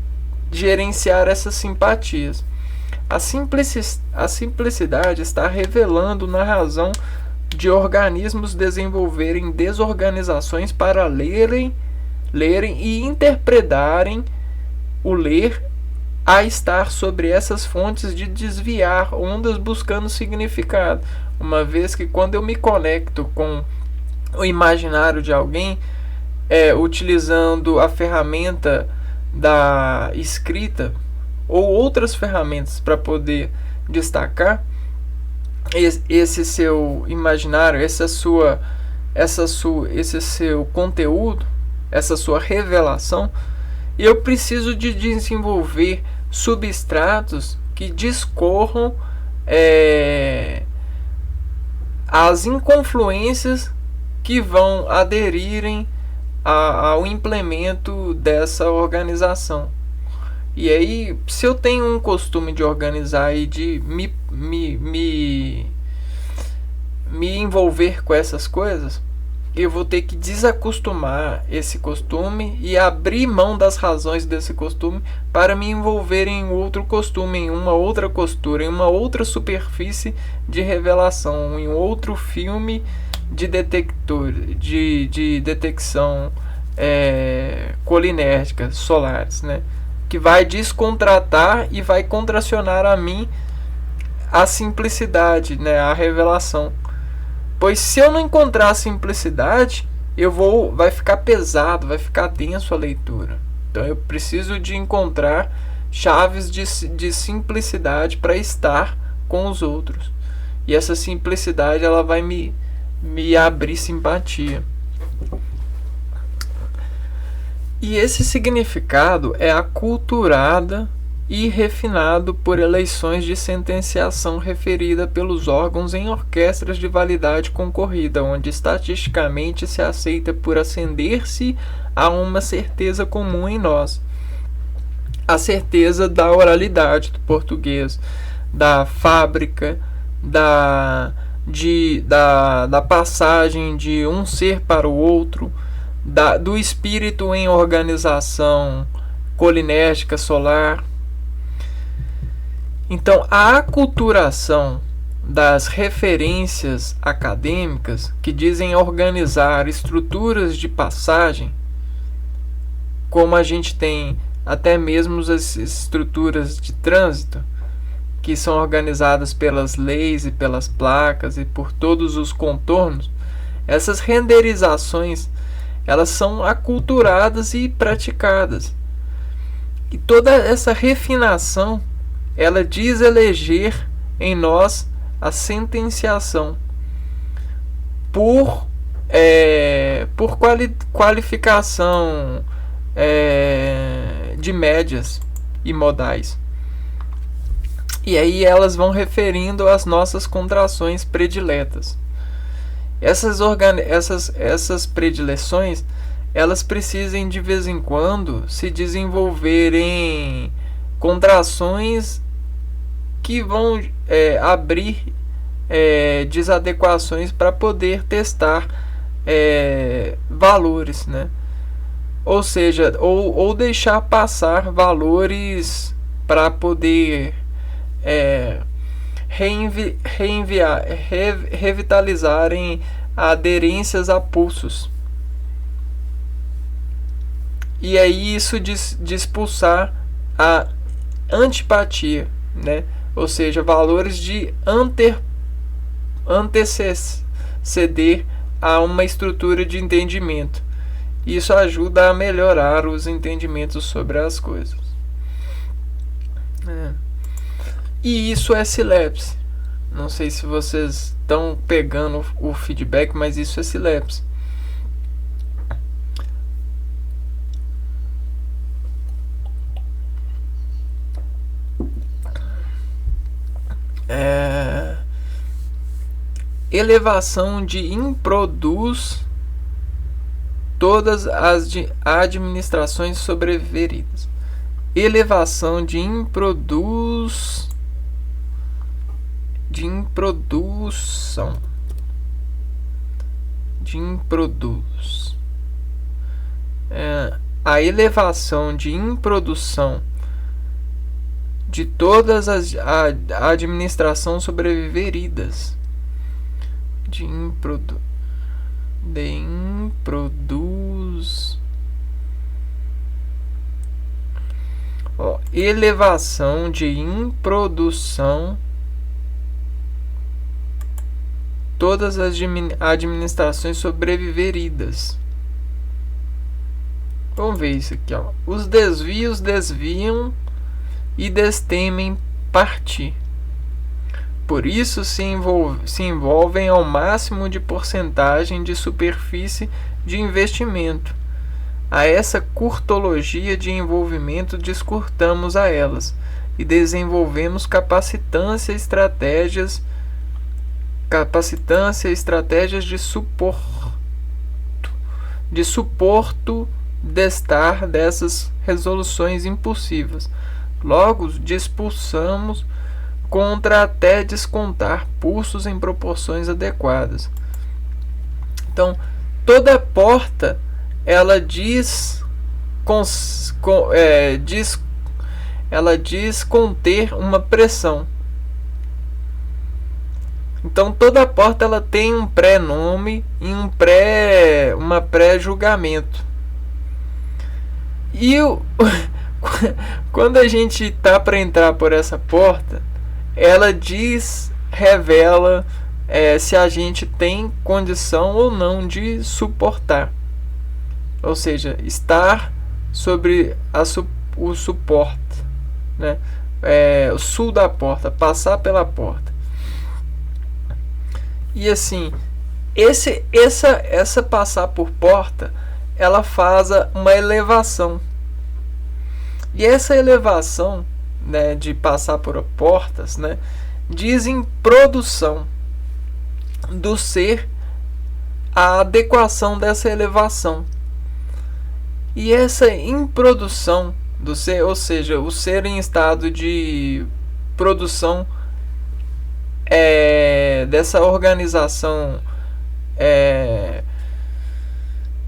gerenciar essas simpatias. A simplicidade está revelando na razão de organismos desenvolverem desorganizações para lerem e interpretarem o ler a estar sobre essas fontes de desviar ondas buscando significado, uma vez que quando eu me conecto com o imaginário de alguém utilizando a ferramenta da escrita ou outras ferramentas para poder destacar esse seu imaginário, esse seu conteúdo, essa sua revelação, eu preciso de desenvolver substratos que discorram as inconfluências que vão aderirem ao implemento dessa organização. E aí, se eu tenho um costume de organizar e de me envolver com essas coisas, eu vou ter que desacostumar esse costume e abrir mão das razões desse costume para me envolver em outro costume, em uma outra costura, em uma outra superfície de revelação, em outro filme de detector, de detecção colinérgica solares, né? Que vai descontratar e vai contracionar a mim a simplicidade, né? A revelação. Pois se eu não encontrar a simplicidade, vai ficar pesado, vai ficar denso a leitura. Então eu preciso de encontrar chaves de simplicidade para estar com os outros. E essa simplicidade ela vai me abrir simpatia. E esse significado é aculturada e refinado por eleições de sentenciação referida pelos órgãos em orquestras de validade concorrida, onde estatisticamente se aceita por ascender-se a uma certeza comum em nós. A certeza da oralidade do português, da fábrica, da passagem de um ser para o outro, do espírito em organização colinérgica solar. Então, a aculturação das referências acadêmicas que dizem organizar estruturas de passagem, como a gente tem até mesmo as estruturas de trânsito, que são organizadas pelas leis e pelas placas e por todos os contornos, essas renderizações elas são aculturadas e praticadas. E toda essa refinação ela diz eleger em nós a sentenciação por qualificação de médias e modais. E aí elas vão referindo as nossas contrações prediletas. Essas predileções elas precisam de vez em quando se desenvolver em contrações que vão abrir desadequações para poder testar valores, né? Ou seja, ou deixar passar valores para poder revitalizarem aderências a pulsos. E aí isso de expulsar a antipatia, né? Ou seja, valores de anteceder a uma estrutura de entendimento. Isso ajuda a melhorar os entendimentos sobre as coisas. E isso é silepse. Não sei se vocês estão pegando o feedback, mas isso é silepse. Elevação de improduz todas as administrações sobreveridas. Elevação de improdução. A elevação de improdução de todas as administração sobreviveridas. Elevação de improdução todas as administrações sobreviveridas. Vamos ver isso aqui, ó. Os desvios desviam e destemem partir. Por isso se envolvem ao máximo de porcentagem de superfície de investimento. A essa curtologia de envolvimento descurtamos a elas e desenvolvemos capacitância, estratégias capacitância, estratégias de suporto destar dessas resoluções impulsivas. Logo, dispulsamos contra até descontar pulsos em proporções adequadas. Então, toda porta ela diz conter uma pressão. Então toda porta ela tem um pré-nome e uma pré-julgamento. E quando a gente está para entrar por essa porta, ela revela se a gente tem condição ou não de suportar. Ou seja, estar sobre o suporte, né? O sul da porta, passar pela porta. E assim, essa passar por porta, ela faz uma elevação. E essa elevação, né, de passar por portas, né, diz em produção do ser a adequação dessa elevação. E essa introdução do ser, ou seja, o ser em estado de produção dessa organização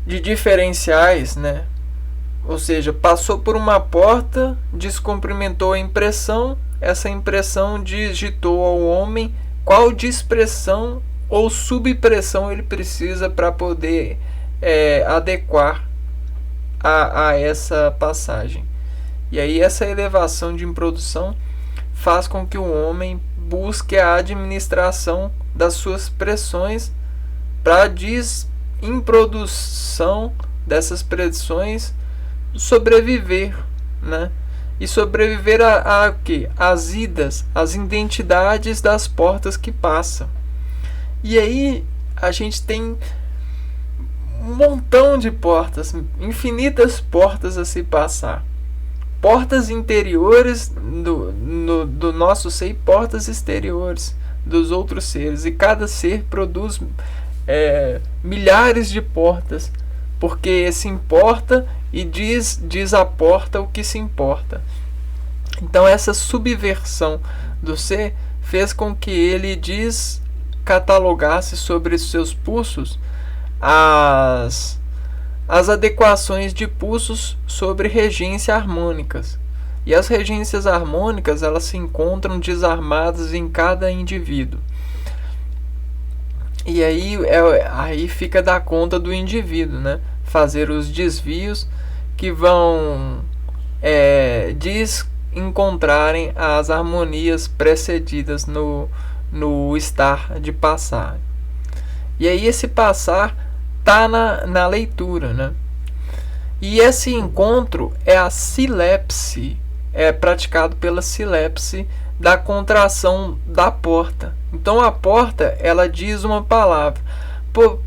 de diferenciais, né? Ou seja, passou por uma porta, descumprimentou a impressão, essa impressão digitou ao homem qual de expressão ou subpressão ele precisa para poder adequar a essa passagem. E aí essa elevação de introdução faz com que o homem busque a administração das suas pressões para introdução dessas pressões sobreviver, né? E sobreviver a quê? As idas, as identidades das portas que passam. E aí a gente tem um montão de portas, infinitas portas a se passar. Portas interiores do nosso ser e portas exteriores dos outros seres. E cada ser produz milhares de portas, porque se importa e diz à porta o que se importa. Então essa subversão do ser fez com que ele catalogasse sobre seus pulsos as adequações de pulsos sobre regência harmônicas. E as regências harmônicas elas se encontram desarmadas em cada indivíduo. E aí fica da conta do indivíduo, né? Fazer os desvios que vão encontrarem as harmonias precedidas no estar de passar. E aí esse passar está na leitura, né? E esse encontro é a silepse, é praticado pela silepse da contração da porta. Então a porta ela diz uma palavra,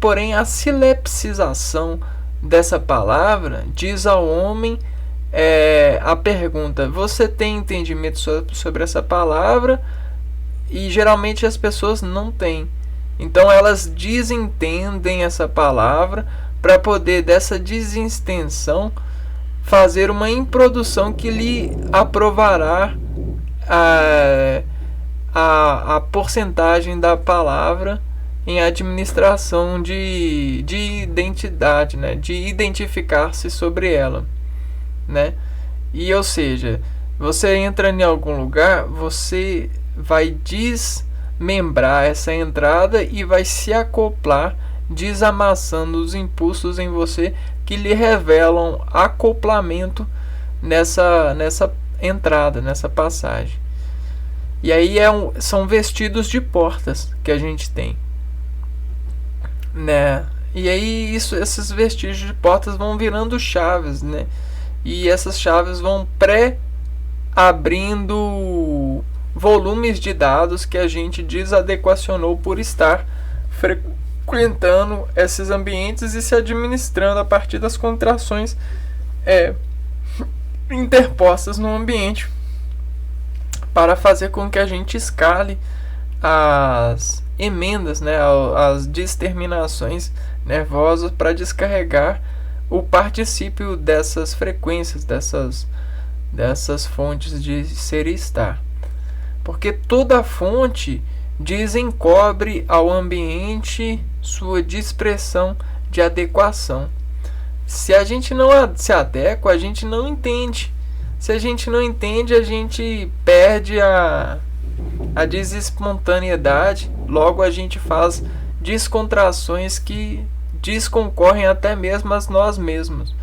porém a silepsização dessa palavra diz ao homem a pergunta: você tem entendimento sobre essa palavra? E geralmente as pessoas não têm. Então elas desentendem essa palavra para poder dessa desextensão fazer uma introdução que lhe aprovará a porcentagem da palavra em administração de identidade, né? De identificar-se sobre ela, né? E ou seja, você entra em algum lugar, você vai desmembrar essa entrada e vai se acoplar, desamassando os impulsos em você que lhe revelam acoplamento nessa entrada, nessa passagem. E aí são vestidos de portas que a gente tem, né? E aí esses vestígios de portas vão virando chaves, né? E essas chaves vão abrindo volumes de dados que a gente desadequacionou por estar frequentando esses ambientes e se administrando a partir das contrações interpostas no ambiente, para fazer com que a gente escale as emendas, né, as desterminações nervosas para descarregar o particípio dessas frequências, dessas fontes de ser e estar. Porque toda fonte desencobre ao ambiente sua dispersão de adequação. Se a gente não se adequa, a gente não entende. Se a gente não entende, a gente perde a desespontaneidade, logo a gente faz descontrações que desconcorrem até mesmo a nós mesmos,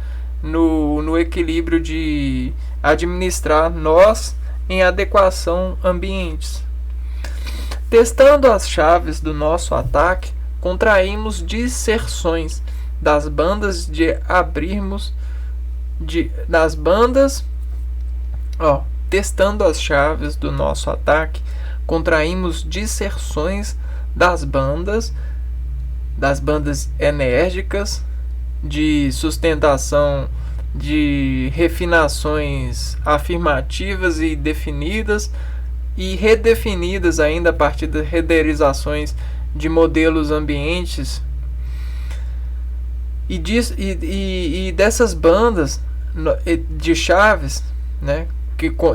no equilíbrio de administrar nós em adequação ambientes. Testando as chaves do nosso ataque, contraímos disserções das bandas de abrirmos das bandas. Testando as chaves do nosso ataque, contraímos disserções das bandas enérgicas de sustentação de refinações afirmativas e definidas e redefinidas ainda a partir das rederizações de modelos ambientes e dessas bandas de chaves, né,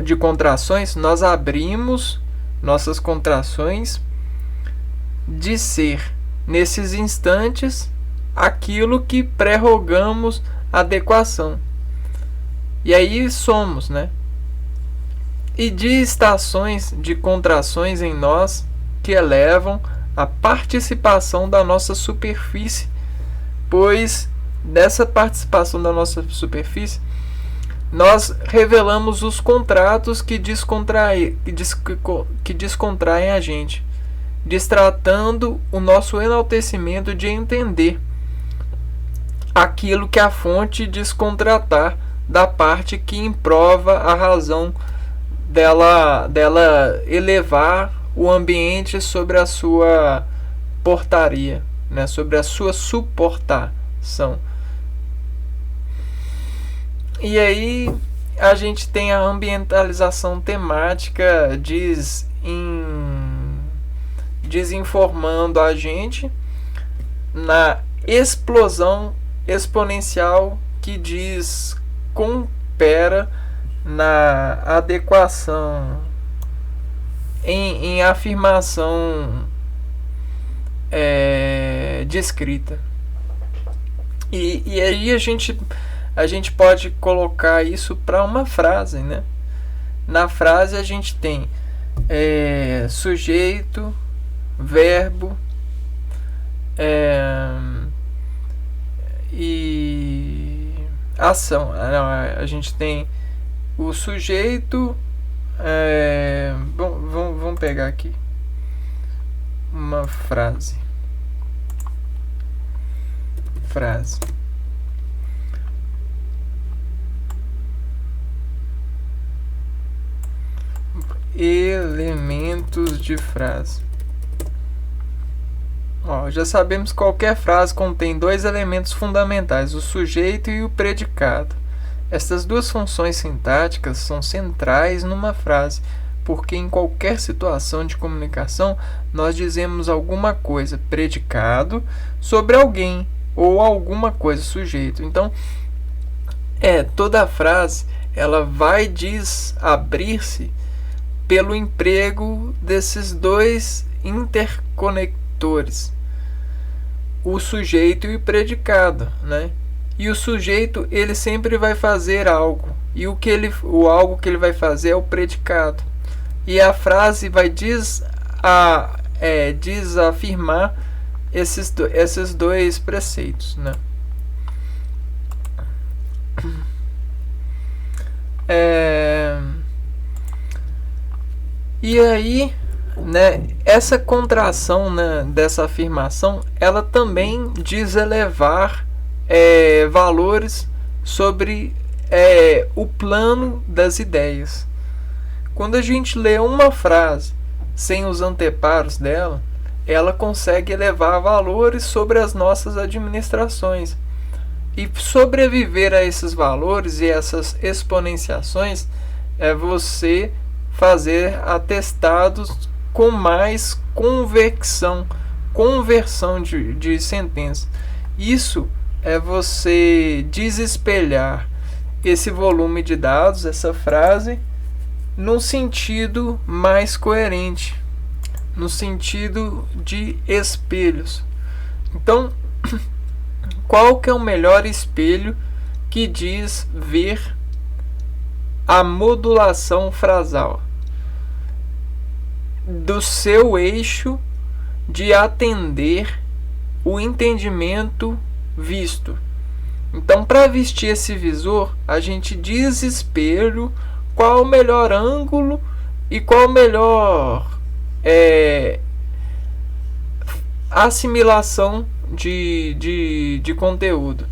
de contrações, nós abrimos nossas contrações de ser, nesses instantes, aquilo que prerrogamos adequação. E aí somos, né? E de estações de contrações em nós que elevam a participação da nossa superfície, pois dessa participação da nossa superfície nós revelamos os contratos que descontraem a gente, destratando o nosso enaltecimento de entender aquilo que a fonte descontratar da parte que improva a razão dela elevar o ambiente sobre a sua portaria, né, sobre a sua suportação. E aí a gente tem a ambientalização temática desinformando a gente na explosão exponencial que compera na adequação em afirmação descrita. E aí a gente pode colocar isso para uma frase, né? Na frase a gente tem sujeito, verbo e ação. A gente tem o sujeito. Vamos pegar aqui uma frase. Elementos de frase. Já sabemos que qualquer frase contém dois elementos fundamentais, o sujeito e o predicado. Estas duas funções sintáticas são centrais numa frase, porque em qualquer situação de comunicação nós dizemos alguma coisa, predicado, sobre alguém, ou alguma coisa, sujeito. Então, toda a frase ela vai abrir-se pelo emprego desses dois interconectores, o sujeito e o predicado, né? E o sujeito ele sempre vai fazer algo, e o algo que ele vai fazer é o predicado, e a frase vai desafirmar esses dois preceitos, né? E aí, né, essa contração, né, dessa afirmação, ela também diz elevar valores sobre o plano das ideias. Quando a gente lê uma frase sem os anteparos dela, ela consegue elevar valores sobre as nossas administrações. E sobreviver a esses valores e essas exponenciações é você fazer atestados com mais conversão de sentença. Isso é você desespelhar esse volume de dados, essa frase, num sentido mais coerente, no sentido de espelhos. Então, qual que é o melhor espelho que diz ver a modulação frasal do seu eixo de atender o entendimento visto? Então, para vestir esse visor, a gente diz espelho, qual o melhor ângulo e qual o melhor assimilação de conteúdo.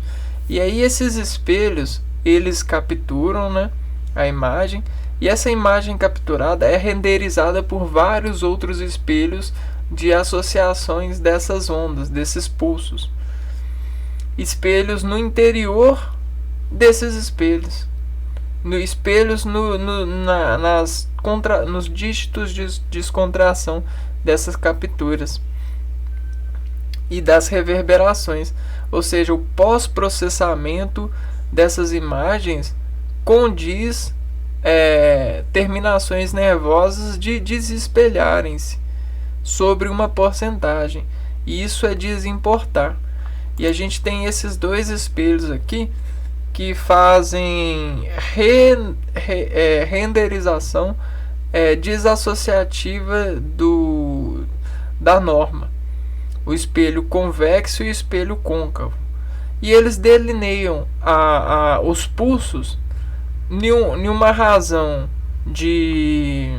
E aí esses espelhos, eles capturam, né, a imagem, e essa imagem capturada é renderizada por vários outros espelhos de associações dessas ondas, desses pulsos. Espelhos no interior desses espelhos. Espelhos nos dígitos de descontração dessas capturas e das reverberações, ou seja, o pós-processamento dessas imagens condiz terminações nervosas de desespelharem-se sobre uma porcentagem, e isso é desimportar. E a gente tem esses dois espelhos aqui que fazem renderização desassociativa da norma, o espelho convexo e o espelho côncavo, e eles delineiam os pulsos em uma razão de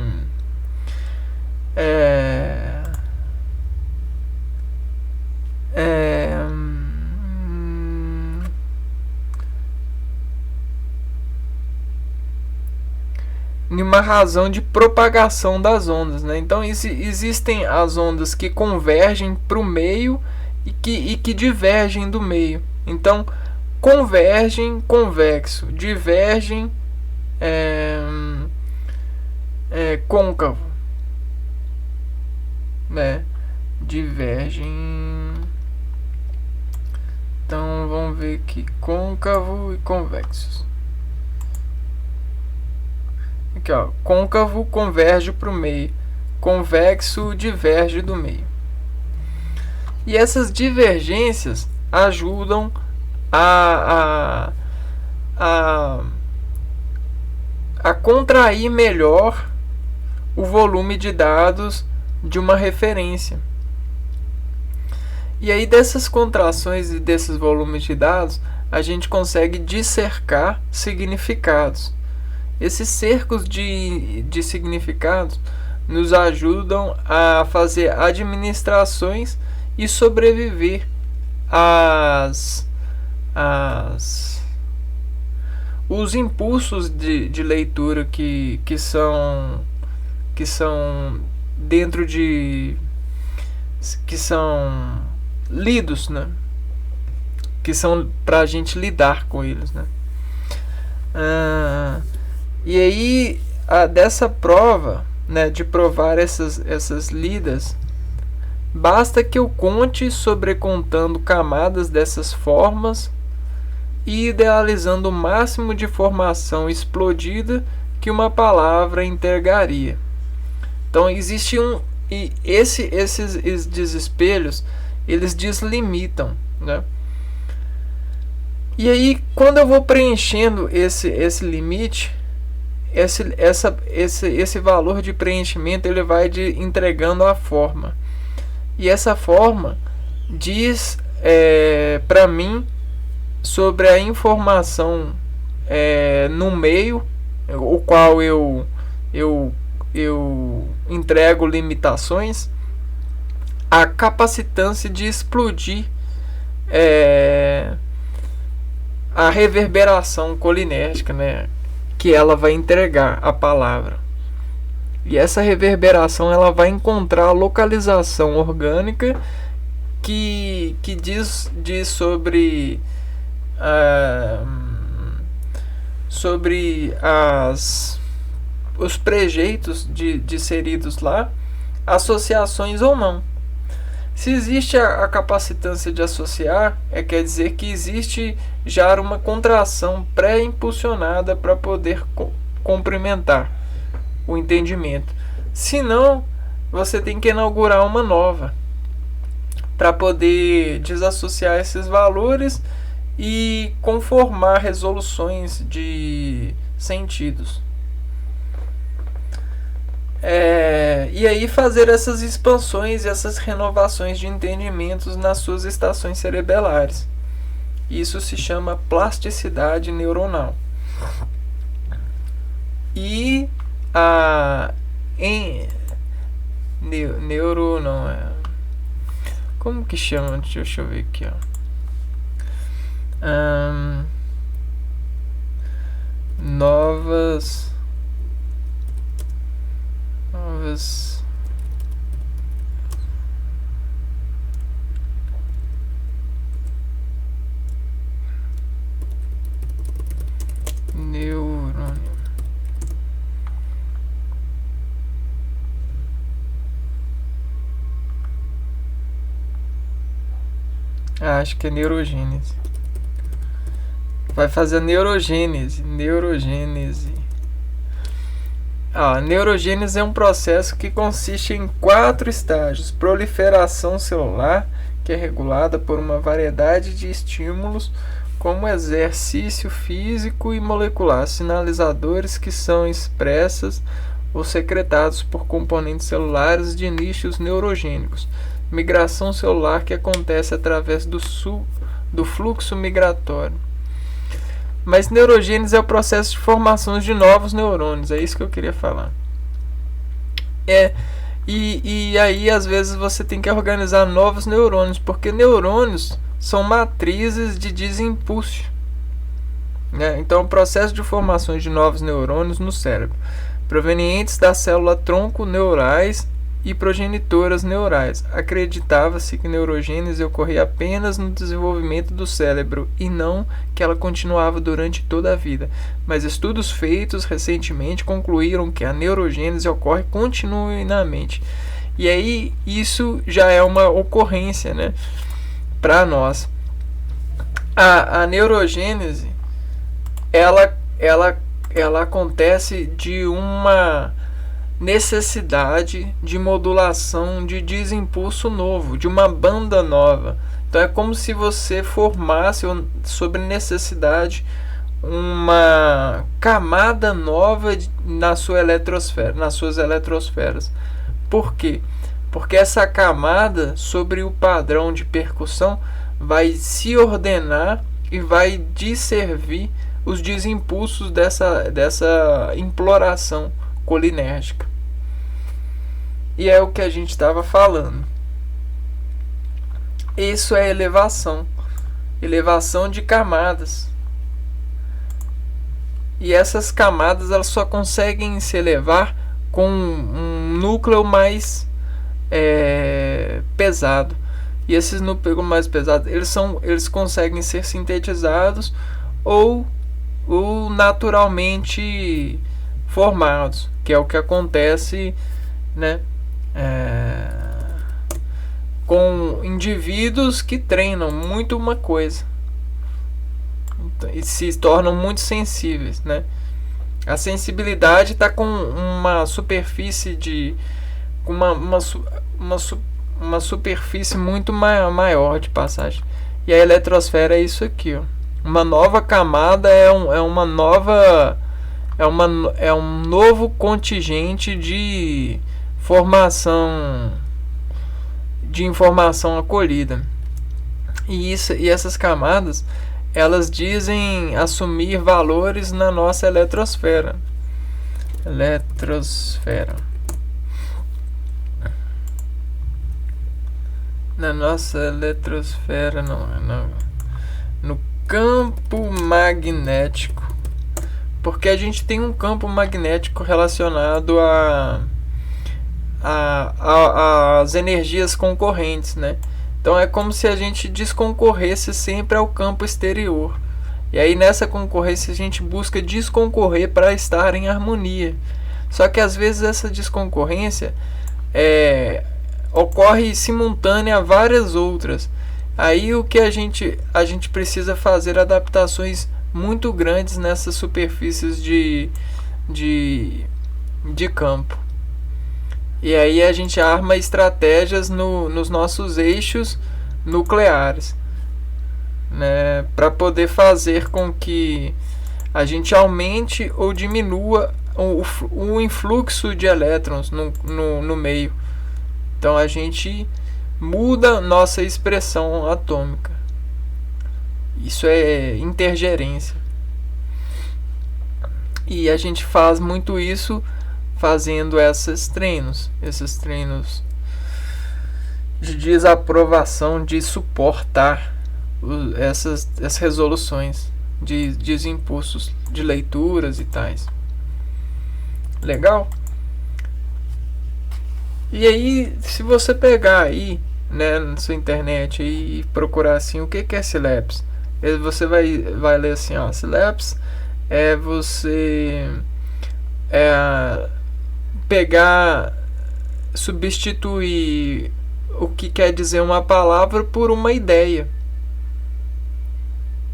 uma razão de propagação das ondas, né? Então existem as ondas que convergem para o meio e que divergem do meio. Então convergem convexo, divergem côncavo, né? Divergem. Então vamos ver aqui, côncavo e convexos. Aqui, ó, côncavo converge para o meio, convexo diverge do meio. E essas divergências ajudam a contrair melhor o volume de dados de uma referência. E aí dessas contrações e desses volumes de dados, a gente consegue dissecar significados. Esses cercos de significados nos ajudam a fazer administrações e sobreviver os impulsos de leitura que são dentro de que são lidos, né? Que são para a gente lidar com eles, né? E aí dessa prova, né, de provar essas lidas, basta que eu conte sobrecontando camadas dessas formas e idealizando o máximo de informação explodida que uma palavra entregaria. Então existe esses desespelhos, eles deslimitam, né? E aí quando eu vou preenchendo esse limite, esse valor de preenchimento, ele vai entregando a forma, e essa forma diz para mim sobre a informação no meio, o qual eu entrego limitações, a capacitância de explodir a reverberação colinérgica, né, que ela vai entregar a palavra. E essa reverberação ela vai encontrar a localização orgânica que diz sobre os prejeitos inseridos lá, associações ou não. Se existe a capacitância de associar, quer dizer que existe já uma contração pré-impulsionada para poder complementar o entendimento. Se não, você tem que inaugurar uma nova para poder desassociar esses valores e conformar resoluções de sentidos. E aí fazer essas expansões e essas renovações de entendimentos nas suas estações cerebelares. Isso se chama plasticidade neuronal. E neuro não é. Como que chama? Deixa eu ver aqui, ó. Novas neurônio. Acho que é neurogênese. Vai fazer a neurogênese. A neurogênese é um processo que consiste em 4 estágios. Proliferação celular, que é regulada por uma variedade de estímulos, como exercício físico e molecular, sinalizadores que são expressas ou secretados por componentes celulares de nichos neurogênicos. Migração celular, que acontece através do fluxo migratório. Mas neurogênese é o processo de formação de novos neurônios, é isso que eu queria falar. E aí às vezes você tem que organizar novos neurônios, porque neurônios são matrizes de desimpulso. Então, o processo de formação de novos neurônios no cérebro, provenientes da célula tronco neurais e progenitoras neurais. Acreditava-se que neurogênese ocorria apenas no desenvolvimento do cérebro e não que ela continuava durante toda a vida. Mas estudos feitos recentemente concluíram que a neurogênese ocorre continuamente. E aí isso já é uma ocorrência, para nós. A neurogênese ela acontece de uma necessidade de modulação de desimpulso novo, de uma banda nova. Então é como se você formasse sobre necessidade uma camada nova na sua eletrosfera, nas suas eletrosferas. Por quê? Porque essa camada sobre o padrão de percussão vai se ordenar e vai disservir os desimpulsos dessa imploração colinérgica. E é o que a gente estava falando. Isso é elevação de camadas. E essas camadas elas só conseguem se elevar com um núcleo mais pesado. E esses núcleos mais pesados eles conseguem ser sintetizados ou naturalmente formados, que é o que acontece, com indivíduos que treinam muito uma coisa e se tornam muito sensíveis, A sensibilidade está com uma superfície de uma superfície muito maior de passagem. E a eletrosfera é isso aqui, ó. Uma nova camada é um novo contingente de formação de informação acolhida. E essas camadas elas dizem assumir valores na nossa eletrosfera. Na nossa eletrosfera, no campo magnético. Porque a gente tem um campo magnético relacionado às energias concorrentes, Então é como se a gente desconcorresse sempre ao campo exterior. E aí nessa concorrência a gente busca desconcorrer para estar em harmonia. Só que às vezes essa desconcorrência ocorre simultânea a várias outras. Aí o que a gente precisa fazer adaptações muito grandes nessas superfícies de campo. E aí a gente arma estratégias nos nossos eixos nucleares, né, para poder fazer com que a gente aumente ou diminua o influxo de elétrons no meio. Então a gente muda nossa expressão atômica. Isso é intergerência. E a gente faz muito isso fazendo esses treinos de desaprovação, de suportar essas resoluções de impulsos de leituras e tais. Legal? E aí, se você pegar aí, né, na sua internet aí, e procurar assim, o que é Synapse? Você vai ler assim, ó, Synapse é você pegar, substituir o que quer dizer uma palavra por uma ideia.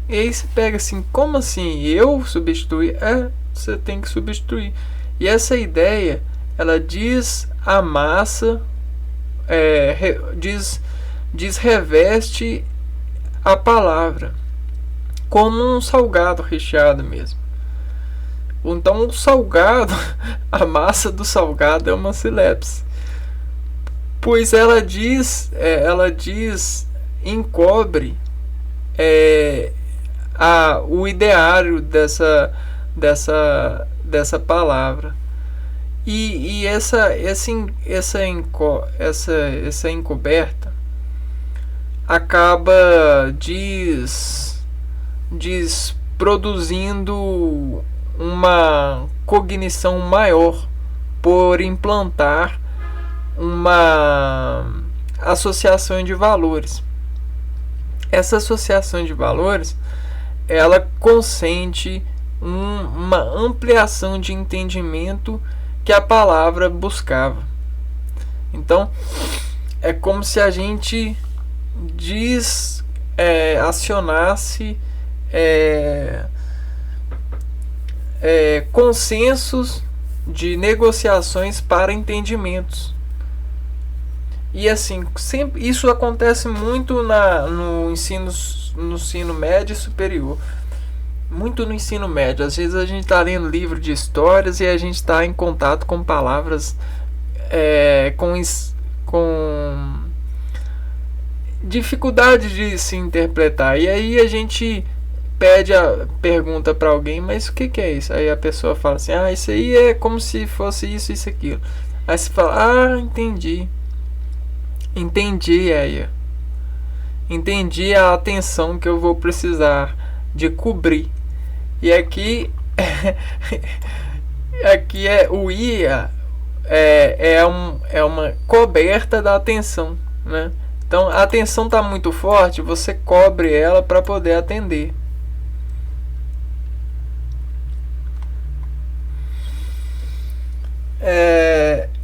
E aí você pega assim, como assim? Eu substituir? Você tem que substituir. E essa ideia, ela diz a massa, reveste a palavra, como um salgado recheado mesmo. Então o salgado, a massa do salgado é uma sílabse, pois ela encobre o ideário dessa palavra. E essa encoberta acaba produzindo uma cognição maior por implantar uma associação de valores. Essa associação de valores, ela consente uma ampliação de entendimento que a palavra buscava. Então, é como se a gente acionasse consensos de negociações para entendimentos. E assim, sempre isso acontece muito no ensino médio e superior. Muito no ensino médio. Às vezes a gente está lendo livro de histórias e a gente está em contato com palavras com dificuldade de se interpretar. E aí a gente pergunta para alguém, mas o que é isso? Aí a pessoa fala assim, isso aí é como se fosse isso, aquilo. Aí você fala, entendi. Entendi a atenção que eu vou precisar de cobrir. E aqui o IA é uma coberta da atenção, né? Então a atenção está muito forte, você cobre ela para poder atender.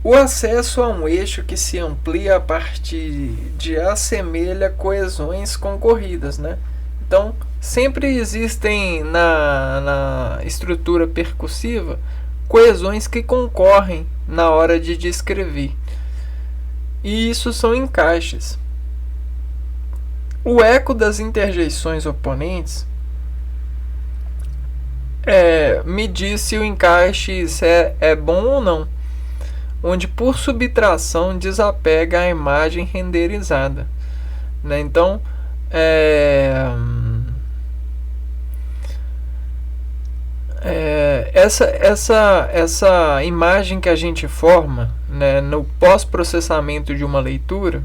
O acesso a um eixo que se amplia a partir de assemelha coesões concorridas, né? Então, sempre existem na estrutura percussiva coesões que concorrem na hora de descrever. E isso são encaixes. O eco das interjeições oponentes me diz se o encaixe é bom ou não, onde por subtração desapega a imagem renderizada, né? Então essa imagem que a gente forma, né, no pós-processamento de uma leitura,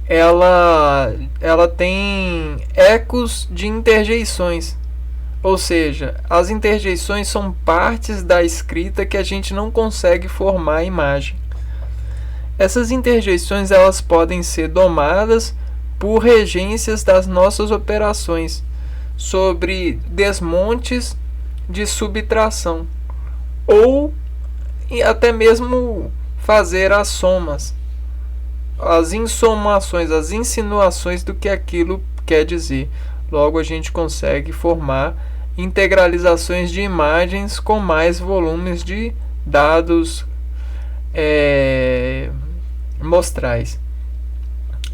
ela tem ecos de interjeições. Ou seja, as interjeições são partes da escrita que a gente não consegue formar a imagem. Essas interjeições elas podem ser domadas por regências das nossas operações sobre desmontes de subtração, ou até mesmo fazer as somas, as insomações, as insinuações do que aquilo quer dizer. Logo, a gente consegue formar integralizações de imagens com mais volumes de dados mostrais.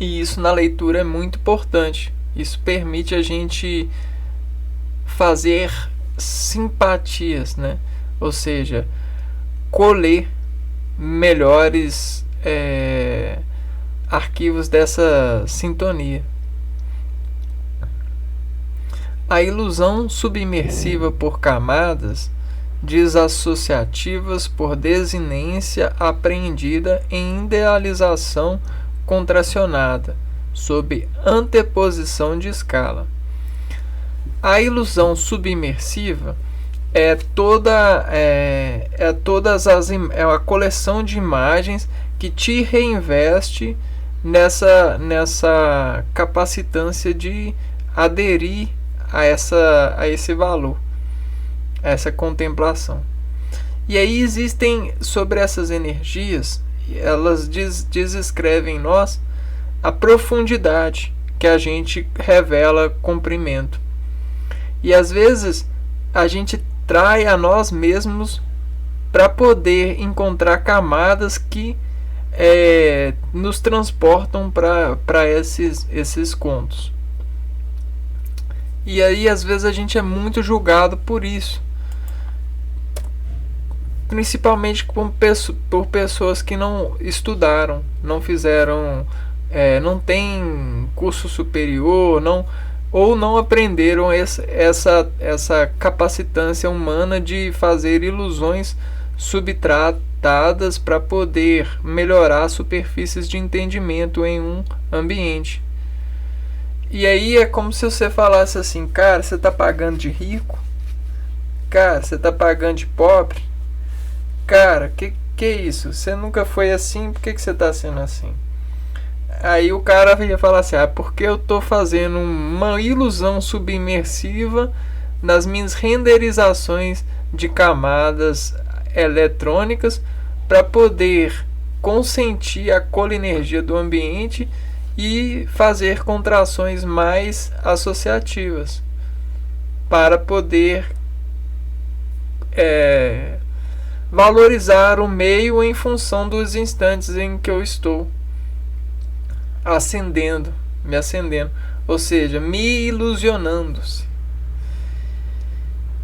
E isso na leitura é muito importante. Isso permite a gente fazer simpatias, né? Ou seja, colher melhores arquivos dessa sintonia. A ilusão subimersiva por camadas, desassociativas por desinência apreendida em idealização contracionada, sob anteposição de escala. A ilusão subimersiva é a coleção de imagens que te reinveste nessa capacitância de aderir a esse valor, a essa contemplação. E aí existem, sobre essas energias, elas descrevem em nós a profundidade que a gente revela comprimento. E às vezes a gente trai a nós mesmos para poder encontrar camadas que nos transportam para esses contos. E aí às vezes a gente é muito julgado por isso, principalmente por pessoas que não estudaram, não fizeram, não tem curso superior, ou não aprenderam essa capacitância humana de fazer ilusões subtratadas para poder melhorar superfícies de entendimento em um ambiente. E aí é como se você falasse assim: cara, você está pagando de rico? Cara, você está pagando de pobre? Cara, que é isso? Você nunca foi assim, por que você está sendo assim? Aí o cara ia falar assim: porque eu estou fazendo uma ilusão subimersiva nas minhas renderizações de camadas eletrônicas para poder consentir a colinergia do ambiente e fazer contrações mais associativas para poder valorizar o meio em função dos instantes em que eu estou me acendendo, ou seja, me ilusionando-se.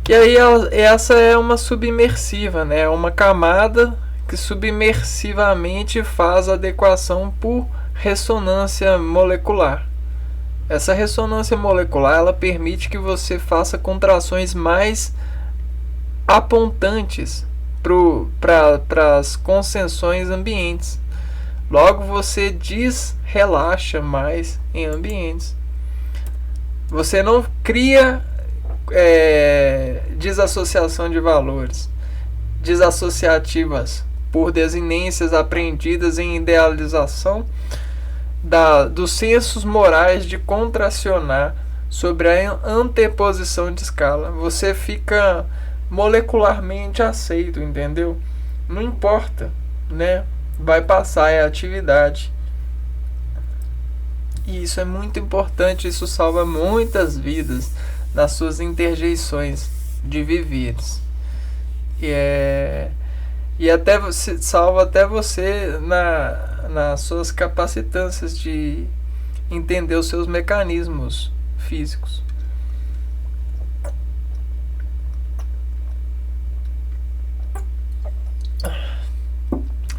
E aí essa é uma submersiva, né? É uma camada que submersivamente faz adequação por ressonância molecular. Essa ressonância molecular ela permite que você faça contrações mais apontantes para as concentrações ambientes. Logo você relaxa mais em ambientes. Você não cria desassociação de valores desassociativas por desinências aprendidas em idealização dos sensos morais de contracionar sobre a anteposição de escala. Você fica molecularmente aceito, entendeu? Não importa, né? Vai passar, é atividade. E isso é muito importante, isso salva muitas vidas nas suas interjeições de viveres. E até salva até você nas suas capacitâncias de entender os seus mecanismos físicos.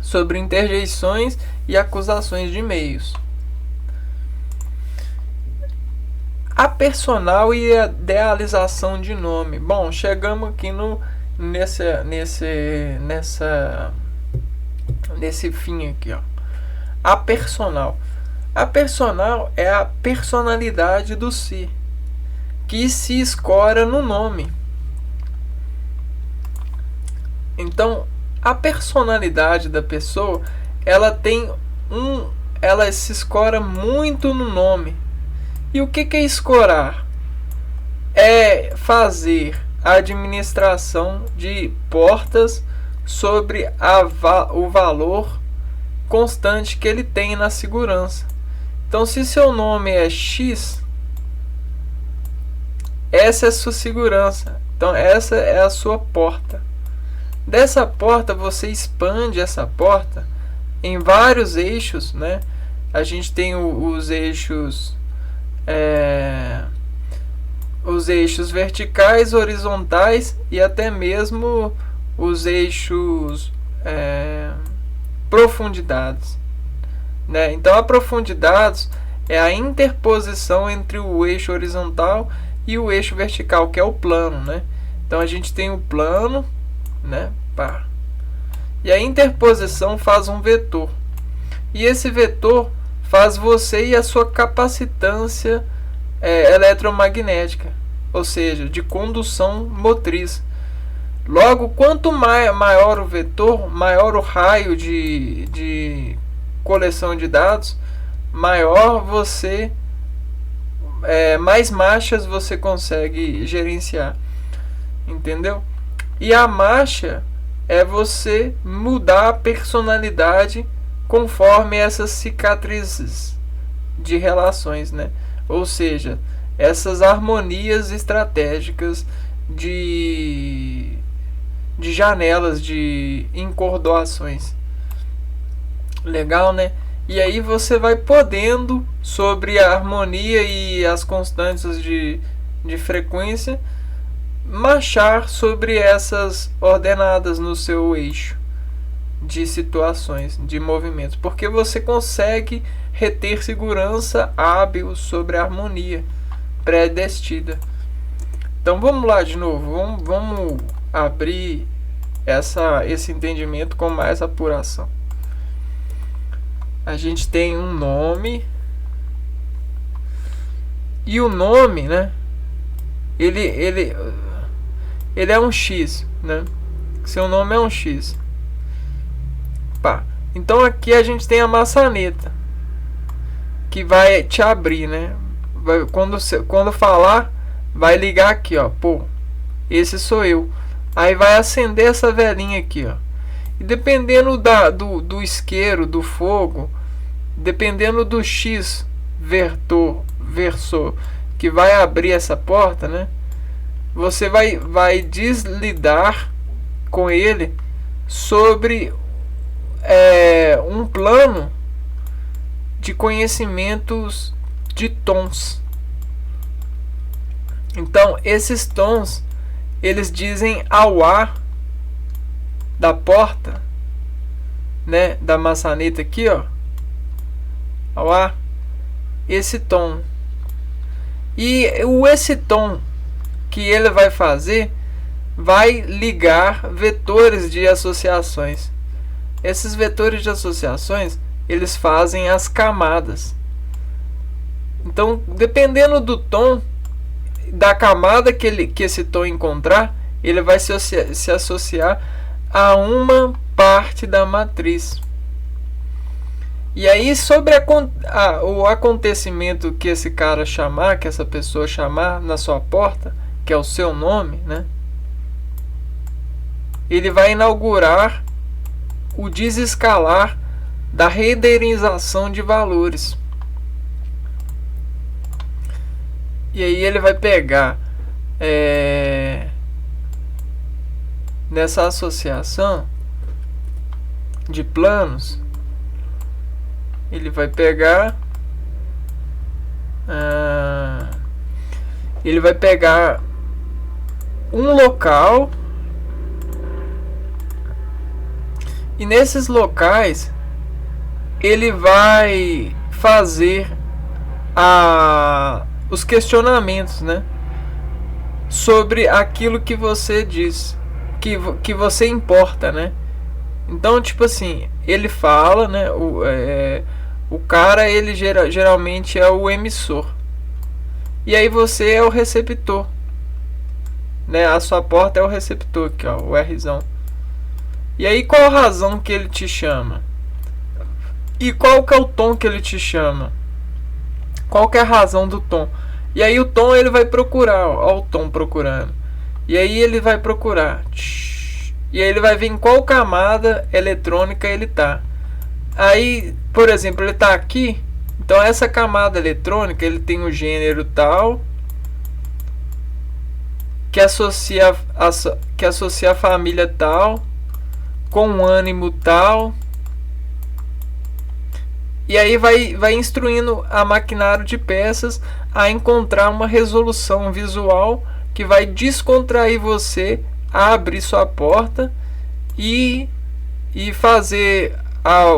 Sobre interjeições e acusações de meios. A personal e a idealização de nome. Bom, chegamos aqui nesse fim aqui, ó. A personal. A personal é a personalidade do si, que se escora no nome. Então, a personalidade da pessoa, ela se escora muito no nome. E o que é escorar? É fazer a administração de portas sobre o valor constante que ele tem na segurança. Então, se seu nome é X, essa é a sua segurança. Então, essa é a sua porta. Dessa porta, você expande essa porta em vários eixos, né? A gente tem os eixos verticais, horizontais e até mesmo os eixos profundidades, né? Então, a profundidades é a interposição entre o eixo horizontal e o eixo vertical, que é o plano, né? Então, a gente tem o plano, né? Pá. E a interposição faz um vetor. E esse vetor faz você e a sua capacitância eletromagnética, ou seja, de condução motriz. Logo, quanto maior o vetor, maior o raio de coleção de dados, maior você, mais marchas você consegue gerenciar. Entendeu? E a marcha é você mudar a personalidade conforme essas cicatrizes de relações, né? Ou seja, essas harmonias estratégicas de janelas, de encordoações. Legal, né? E aí você vai podendo, sobre a harmonia e as constantes de frequência, marchar sobre essas ordenadas no seu eixo de situações, de movimentos, porque você consegue reter segurança hábil sobre a harmonia predestinada. Então vamos lá de novo, vamos abrir esse entendimento com mais apuração. A gente tem um nome, e o nome, né, ele é um X, né? Seu nome é um X. Pá. Então aqui a gente tem a maçaneta que vai te abrir, né? Quando falar, vai ligar aqui, ó. Pô, esse sou eu. Aí vai acender essa velinha aqui, ó. E dependendo do isqueiro, do fogo, dependendo do X versor que vai abrir essa porta, né? Você vai deslidar com ele sobre um plano de conhecimentos de tons. Então, esses tons, eles dizem ao ar da porta, né, da maçaneta aqui, ó, ao ar, esse tom. E esse tom que ele vai fazer vai ligar vetores de associações. Esses vetores de associações, eles fazem as camadas. Então, dependendo do tom, da camada que esse tom encontrar, ele vai se associar a uma parte da matriz. E aí, sobre o acontecimento que esse cara chamar, que essa pessoa chamar na sua porta, que é o seu nome, né? Ele vai inaugurar o desescalar da renderização de valores. E aí ele vai pegar nessa associação de planos, ele vai pegar um local, e nesses locais ele vai fazer os questionamentos, né, sobre aquilo que você diz, que você importa, né? Então, tipo assim, ele fala, né, o cara, ele geralmente é o emissor, e aí você é o receptor, né? A sua porta é o receptor aqui, ó, o Rzão. E aí, qual a razão que ele te chama? E qual que é o tom que ele te chama? Qual que é a razão do tom? E aí o tom ele vai procurar, ó o tom procurando. E aí ele vai procurar. E aí ele vai ver em qual camada eletrônica ele tá. Aí, por exemplo, ele está aqui. Então essa camada eletrônica, ele tem o gênero tal, que associa a família tal, com um ânimo tal. E aí vai instruindo a maquinário de peças a encontrar uma resolução visual que vai descontrair você a abrir sua porta e fazer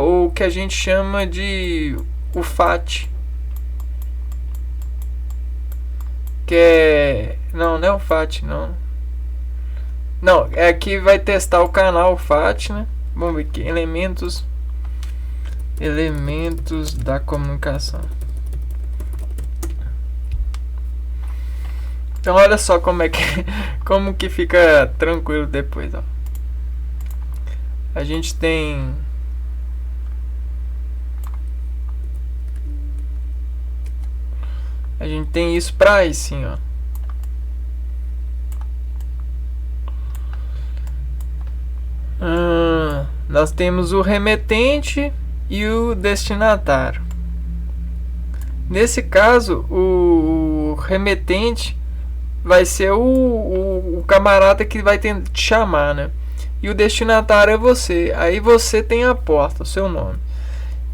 o que a gente chama de o FAT. Que é... Não é o FAT, não. Não, é que vai testar o canal FAT, né? Vamos ver aqui. Elementos da comunicação. Então olha só como que fica tranquilo depois, ó. A gente tem isso para aí sim, ó. Nós temos o remetente e o destinatário. Nesse caso, o remetente vai ser o camarada que vai te chamar, né? E o destinatário é você. Aí você tem a porta, o seu nome.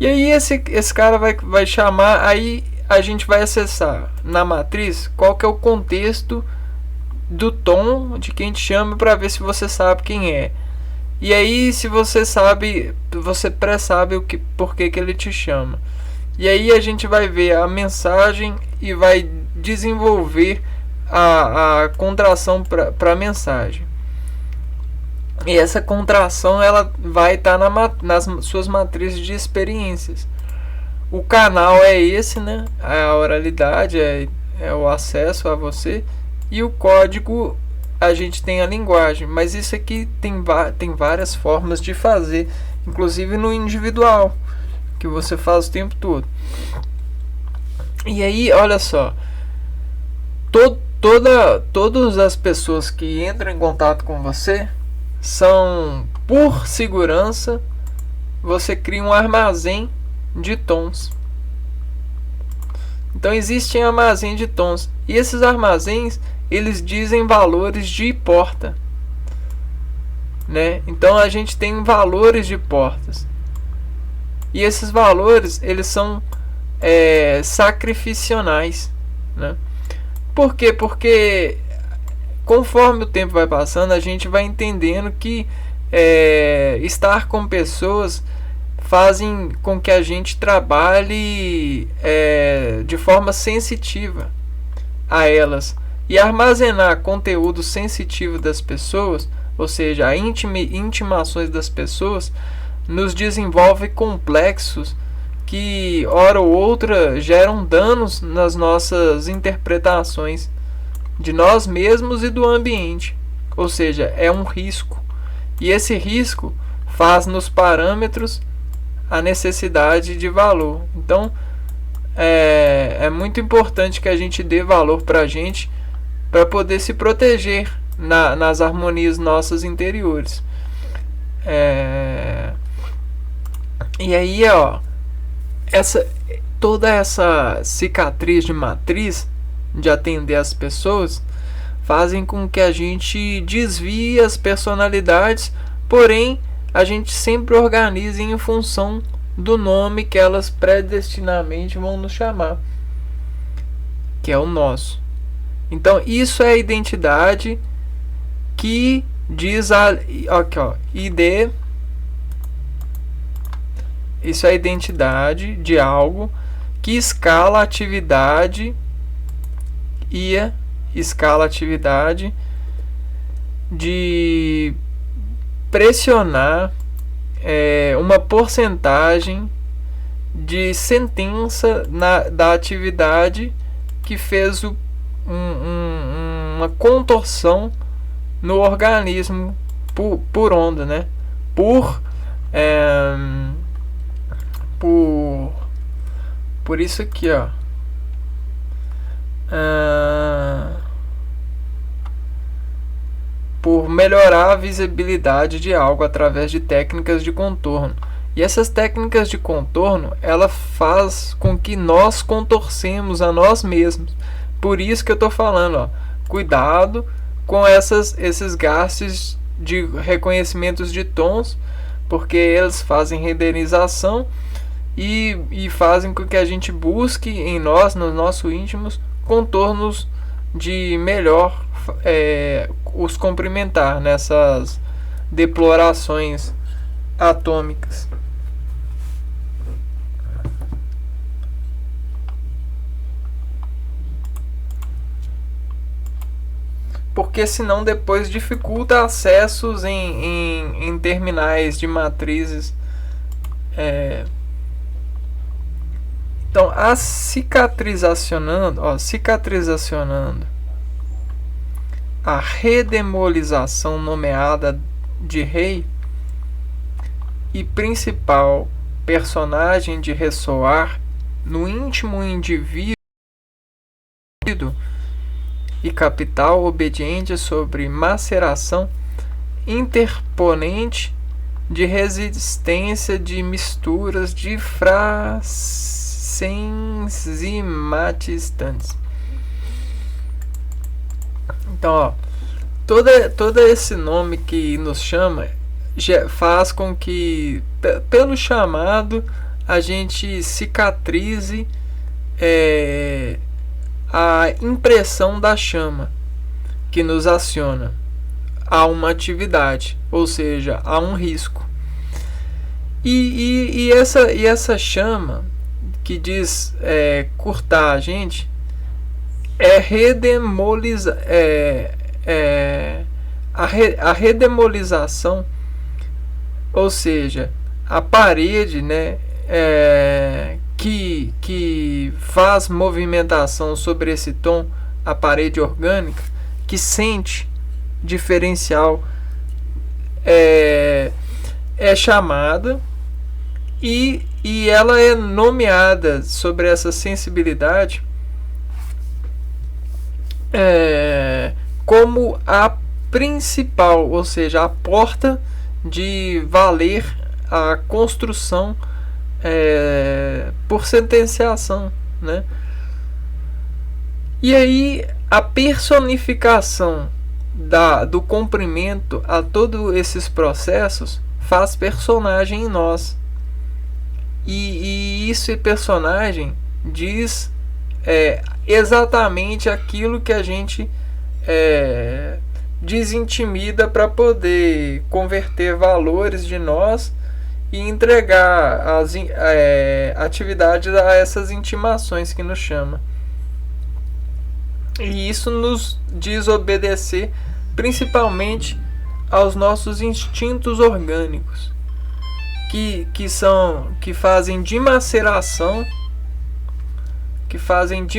E aí esse cara vai chamar, aí a gente vai acessar na matriz qual que é o contexto do tom de quem te chama para ver se você sabe quem é. E aí, se você sabe, você pré-sabe por que ele te chama. E aí a gente vai ver a mensagem e vai desenvolver a contração para a mensagem. E essa contração ela vai estar nas suas matrizes de experiências. O canal é esse, né? A oralidade é o acesso a você. E o código, a gente tem a linguagem, mas isso aqui tem várias formas de fazer, inclusive no individual, que você faz o tempo todo. E aí, olha só, todas as pessoas que entram em contato com você são, por segurança, você cria um armazém de tons. Então existem armazém de tons, e esses armazéns eles dizem valores de porta, né? Então a gente tem valores de portas, e esses valores eles são sacrificionais, né? Por quê? Porque conforme o tempo vai passando, a gente vai entendendo que estar com pessoas fazem com que a gente trabalhe de forma sensitiva a elas. E armazenar conteúdo sensitivo das pessoas, ou seja, a intimações das pessoas, nos desenvolve complexos que, hora ou outra, geram danos nas nossas interpretações de nós mesmos e do ambiente. Ou seja, é um risco. E esse risco faz nos parâmetros a necessidade de valor. Então, é muito importante que a gente dê valor para a gente, para poder se proteger nas harmonias nossas interiores. E aí, ó, toda essa cicatriz de matriz de atender as pessoas fazem com que a gente desvie as personalidades, porém a gente sempre organize em função do nome que elas predestinadamente vão nos chamar, que é o nosso. Então isso é a identidade que diz aqui, ó, ID. Isso é a identidade de algo que escala a atividade de pressionar uma porcentagem de sentença da atividade que fez uma contorção no organismo por onda, né? Por isso aqui, ó. Por melhorar a visibilidade de algo através de técnicas de contorno. E essas técnicas de contorno, ela faz com que nós contorcemos a nós mesmos. Por isso que eu estou falando, ó, cuidado com esses gastos de reconhecimentos de tons, porque eles fazem renderização e fazem com que a gente busque em nós, nos nossos íntimos, contornos de melhor os complementar nessas deplorações atômicas. Porque senão depois dificulta acessos em terminais de matrizes. Então, a cicatrizacionando a redemolização nomeada de rei e principal personagem de ressoar no íntimo indivíduo e capital obediente sobre maceração interponente de resistência de misturas de frasenzimatizantes. Então, ó, todo esse nome que nos chama faz com que, pelo chamado, a gente cicatrize a impressão da chama que nos aciona a uma atividade, ou seja, a um risco. E essa chama que diz curtar a gente a redemolização, ou seja, a parede, né, que faz movimentação sobre esse tom, a parede orgânica, que sente diferencial, é chamada e ela é nomeada sobre essa sensibilidade como a principal, ou seja, a porta de valer a construção por sentenciação, né? E aí a personificação do comprimento a todos esses processos faz personagem em nós, e esse personagem diz exatamente aquilo que a gente desintimida para poder converter valores de nós e entregar as atividades a essas intimações que nos chama. E isso nos diz obedecer principalmente aos nossos instintos orgânicos, que fazem de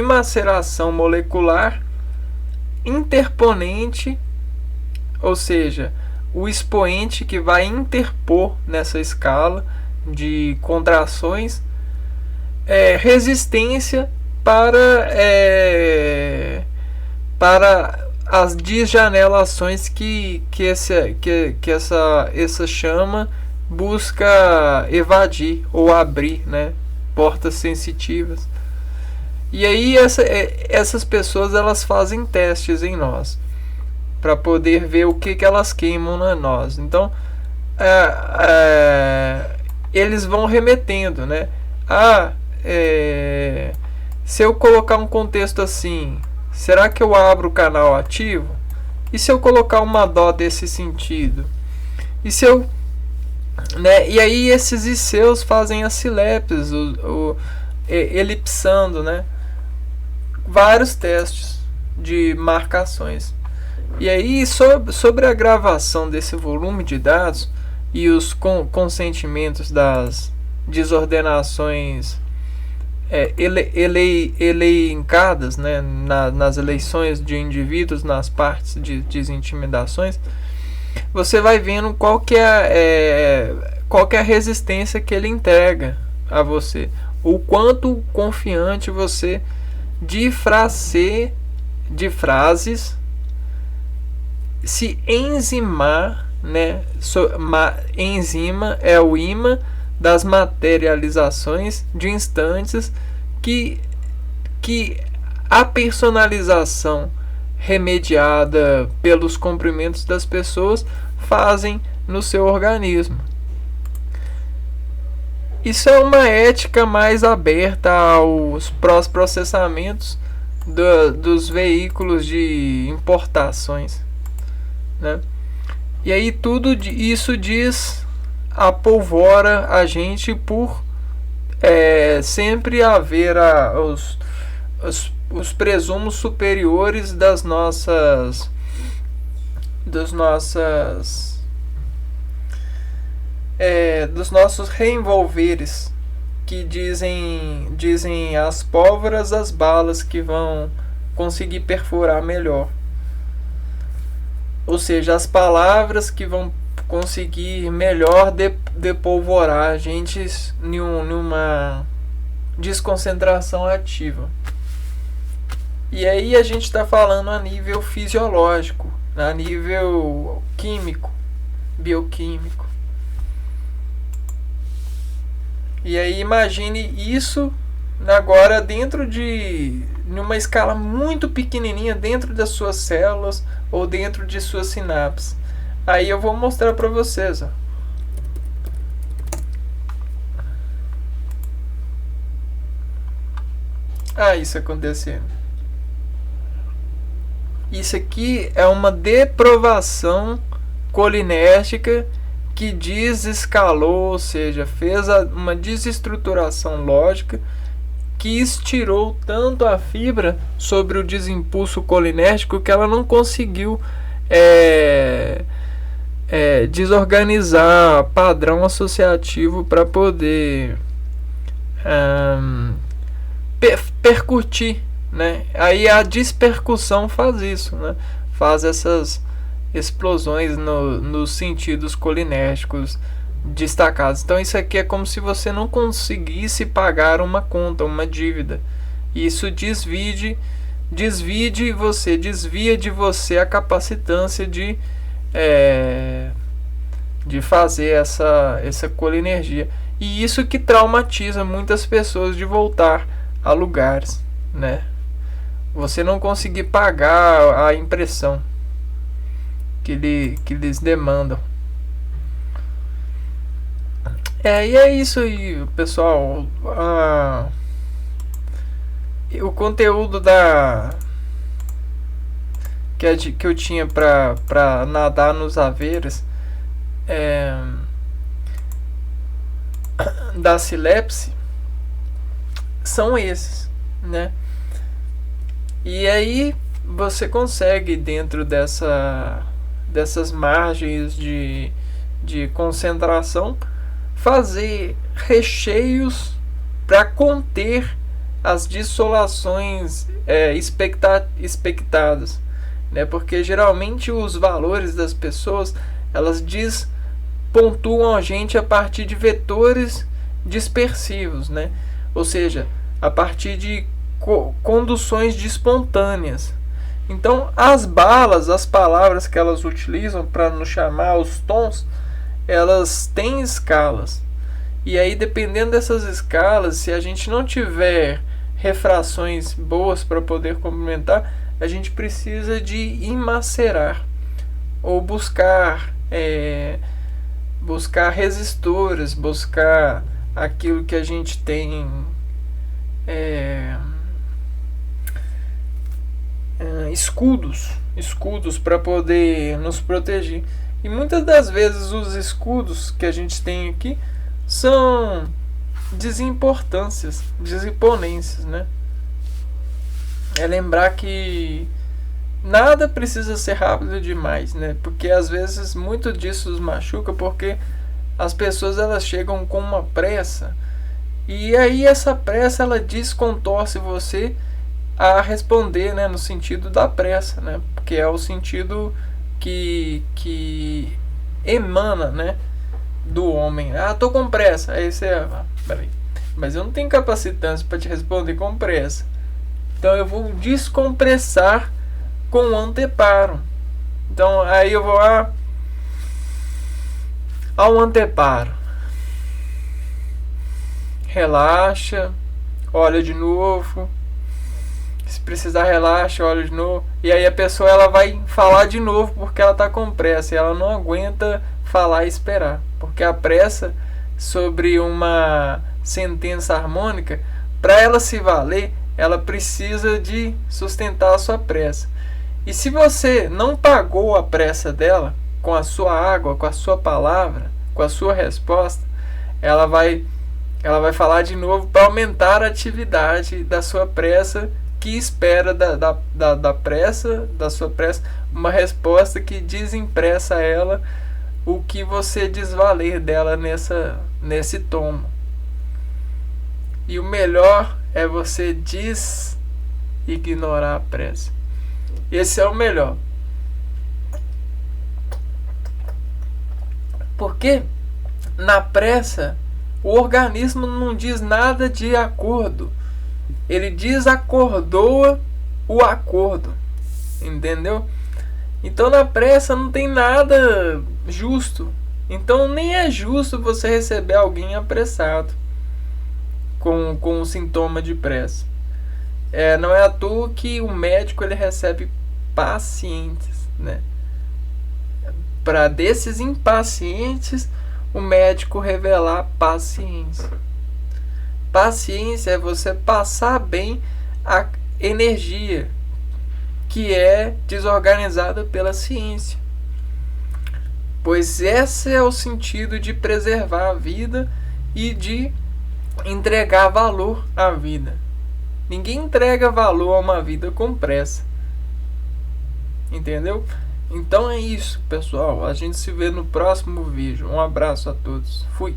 maceração molecular interponente, ou seja, o expoente que vai interpor nessa escala de contrações resistência para as desjanelações que essa chama busca evadir ou abrir, né? Portas sensitivas. E aí essas pessoas, elas fazem testes em nós para poder ver o que elas queimam em nós. Então eles vão remetendo, né? Se eu colocar um contexto assim, será que eu abro o canal ativo? E se eu colocar uma dó desse sentido? E se eu, né? E aí esses ICEUs fazem as silepes, elipsando, né? Vários testes de marcações. E aí sobre a gravação desse volume de dados e os consentimentos das desordenações elencadas, né, nas eleições de indivíduos, nas partes de desintimidações, você vai vendo qual que é a resistência que ele entrega a você, o quanto confiante você de frases se enzimar, né? Enzima é o imã das materializações de instantes que a personalização remediada pelos cumprimentos das pessoas fazem no seu organismo. Isso é uma ética mais aberta aos processamentos dos veículos de importações, né? E aí tudo isso apolvora a gente por sempre haver os presumos superiores dos nossos reenvolveres, que dizem as pólvoras, as balas que vão conseguir perfurar melhor. Ou seja, as palavras que vão conseguir melhor depolvorar a gente numa desconcentração ativa. E aí a gente está falando a nível fisiológico, a nível químico, bioquímico. E aí imagine isso agora dentro de numa escala muito pequenininha, dentro das suas células ou dentro de suas sinapses. Aí eu vou mostrar para vocês, ó. Isso acontecendo. Isso aqui é uma deprovação colinérgica que desescalou, ou seja, fez uma desestruturação lógica que estirou tanto a fibra sobre o desimpulso colinérgico que ela não conseguiu desorganizar padrão associativo para poder percutir, né? Aí a dispercussão faz isso, né? Faz essas explosões nos sentidos colinérgicos destacados. Então isso aqui é como se você não conseguisse pagar uma conta, uma dívida. Isso desvia de você a capacitância de fazer essa colinergia. E isso que traumatiza muitas pessoas de voltar a lugares, né? Você não conseguir pagar a impressão que eles demandam. E é isso aí, pessoal. O conteúdo que eu tinha para nadar nos haveres da Silepse são esses, né? E aí você consegue, dentro dessas margens de concentração, fazer recheios para conter as dissolações expectadas, né? Porque geralmente os valores das pessoas, elas pontuam a gente a partir de vetores dispersivos, né? Ou seja, a partir de conduções espontâneas. Então, as balas, as palavras que elas utilizam para nos chamar os tons, elas têm escalas. E aí, dependendo dessas escalas, se a gente não tiver refrações boas para poder complementar, a gente precisa de imacerar ou buscar resistoras, buscar aquilo que a gente tem escudos para poder nos proteger. E muitas das vezes os escudos que a gente tem aqui são desimponências, né? É lembrar que nada precisa ser rápido demais, né? Porque às vezes muito disso nos machuca, porque as pessoas elas chegam com uma pressa, e aí essa pressa ela descontorce você a responder, né, no sentido da pressa, né? Porque é o sentido que emana, né, do homem. Tô com pressa. Aí você, peraí, mas eu não tenho capacitância para te responder com pressa. Então eu vou descompressar com o anteparo. Então aí eu vou ao anteparo. relaxa, olha de novo. Se precisar, relaxa, olha de novo. E aí a pessoa ela vai falar de novo porque ela está com pressa e ela não aguenta falar e esperar. Porque a pressa sobre uma sentença harmônica, para ela se valer, ela precisa de sustentar a sua pressa. E se você não pagou a pressa dela com a sua água, com a sua palavra, com a sua resposta, ela vai falar de novo para aumentar a atividade da sua pressa, que espera da sua pressa uma resposta que desimpressa a ela o que você desvaler dela nesse tomo. E o melhor é você ignorar a pressa. Esse é o melhor. Porque na pressa o organismo não diz nada de acordo. Ele desacordoa o acordo. Entendeu? Então na pressa não tem nada justo. Então nem é justo você receber alguém apressado com um sintoma de pressa. Não é à toa que o médico ele recebe pacientes, né? Para desses impacientes o médico revelar paciência. Paciência é você passar bem a energia que é desorganizada pela ciência. Pois esse é o sentido de preservar a vida e de entregar valor à vida. Ninguém entrega valor a uma vida com pressa. Entendeu? Então é isso, pessoal. A gente se vê no próximo vídeo. Um abraço a todos. Fui.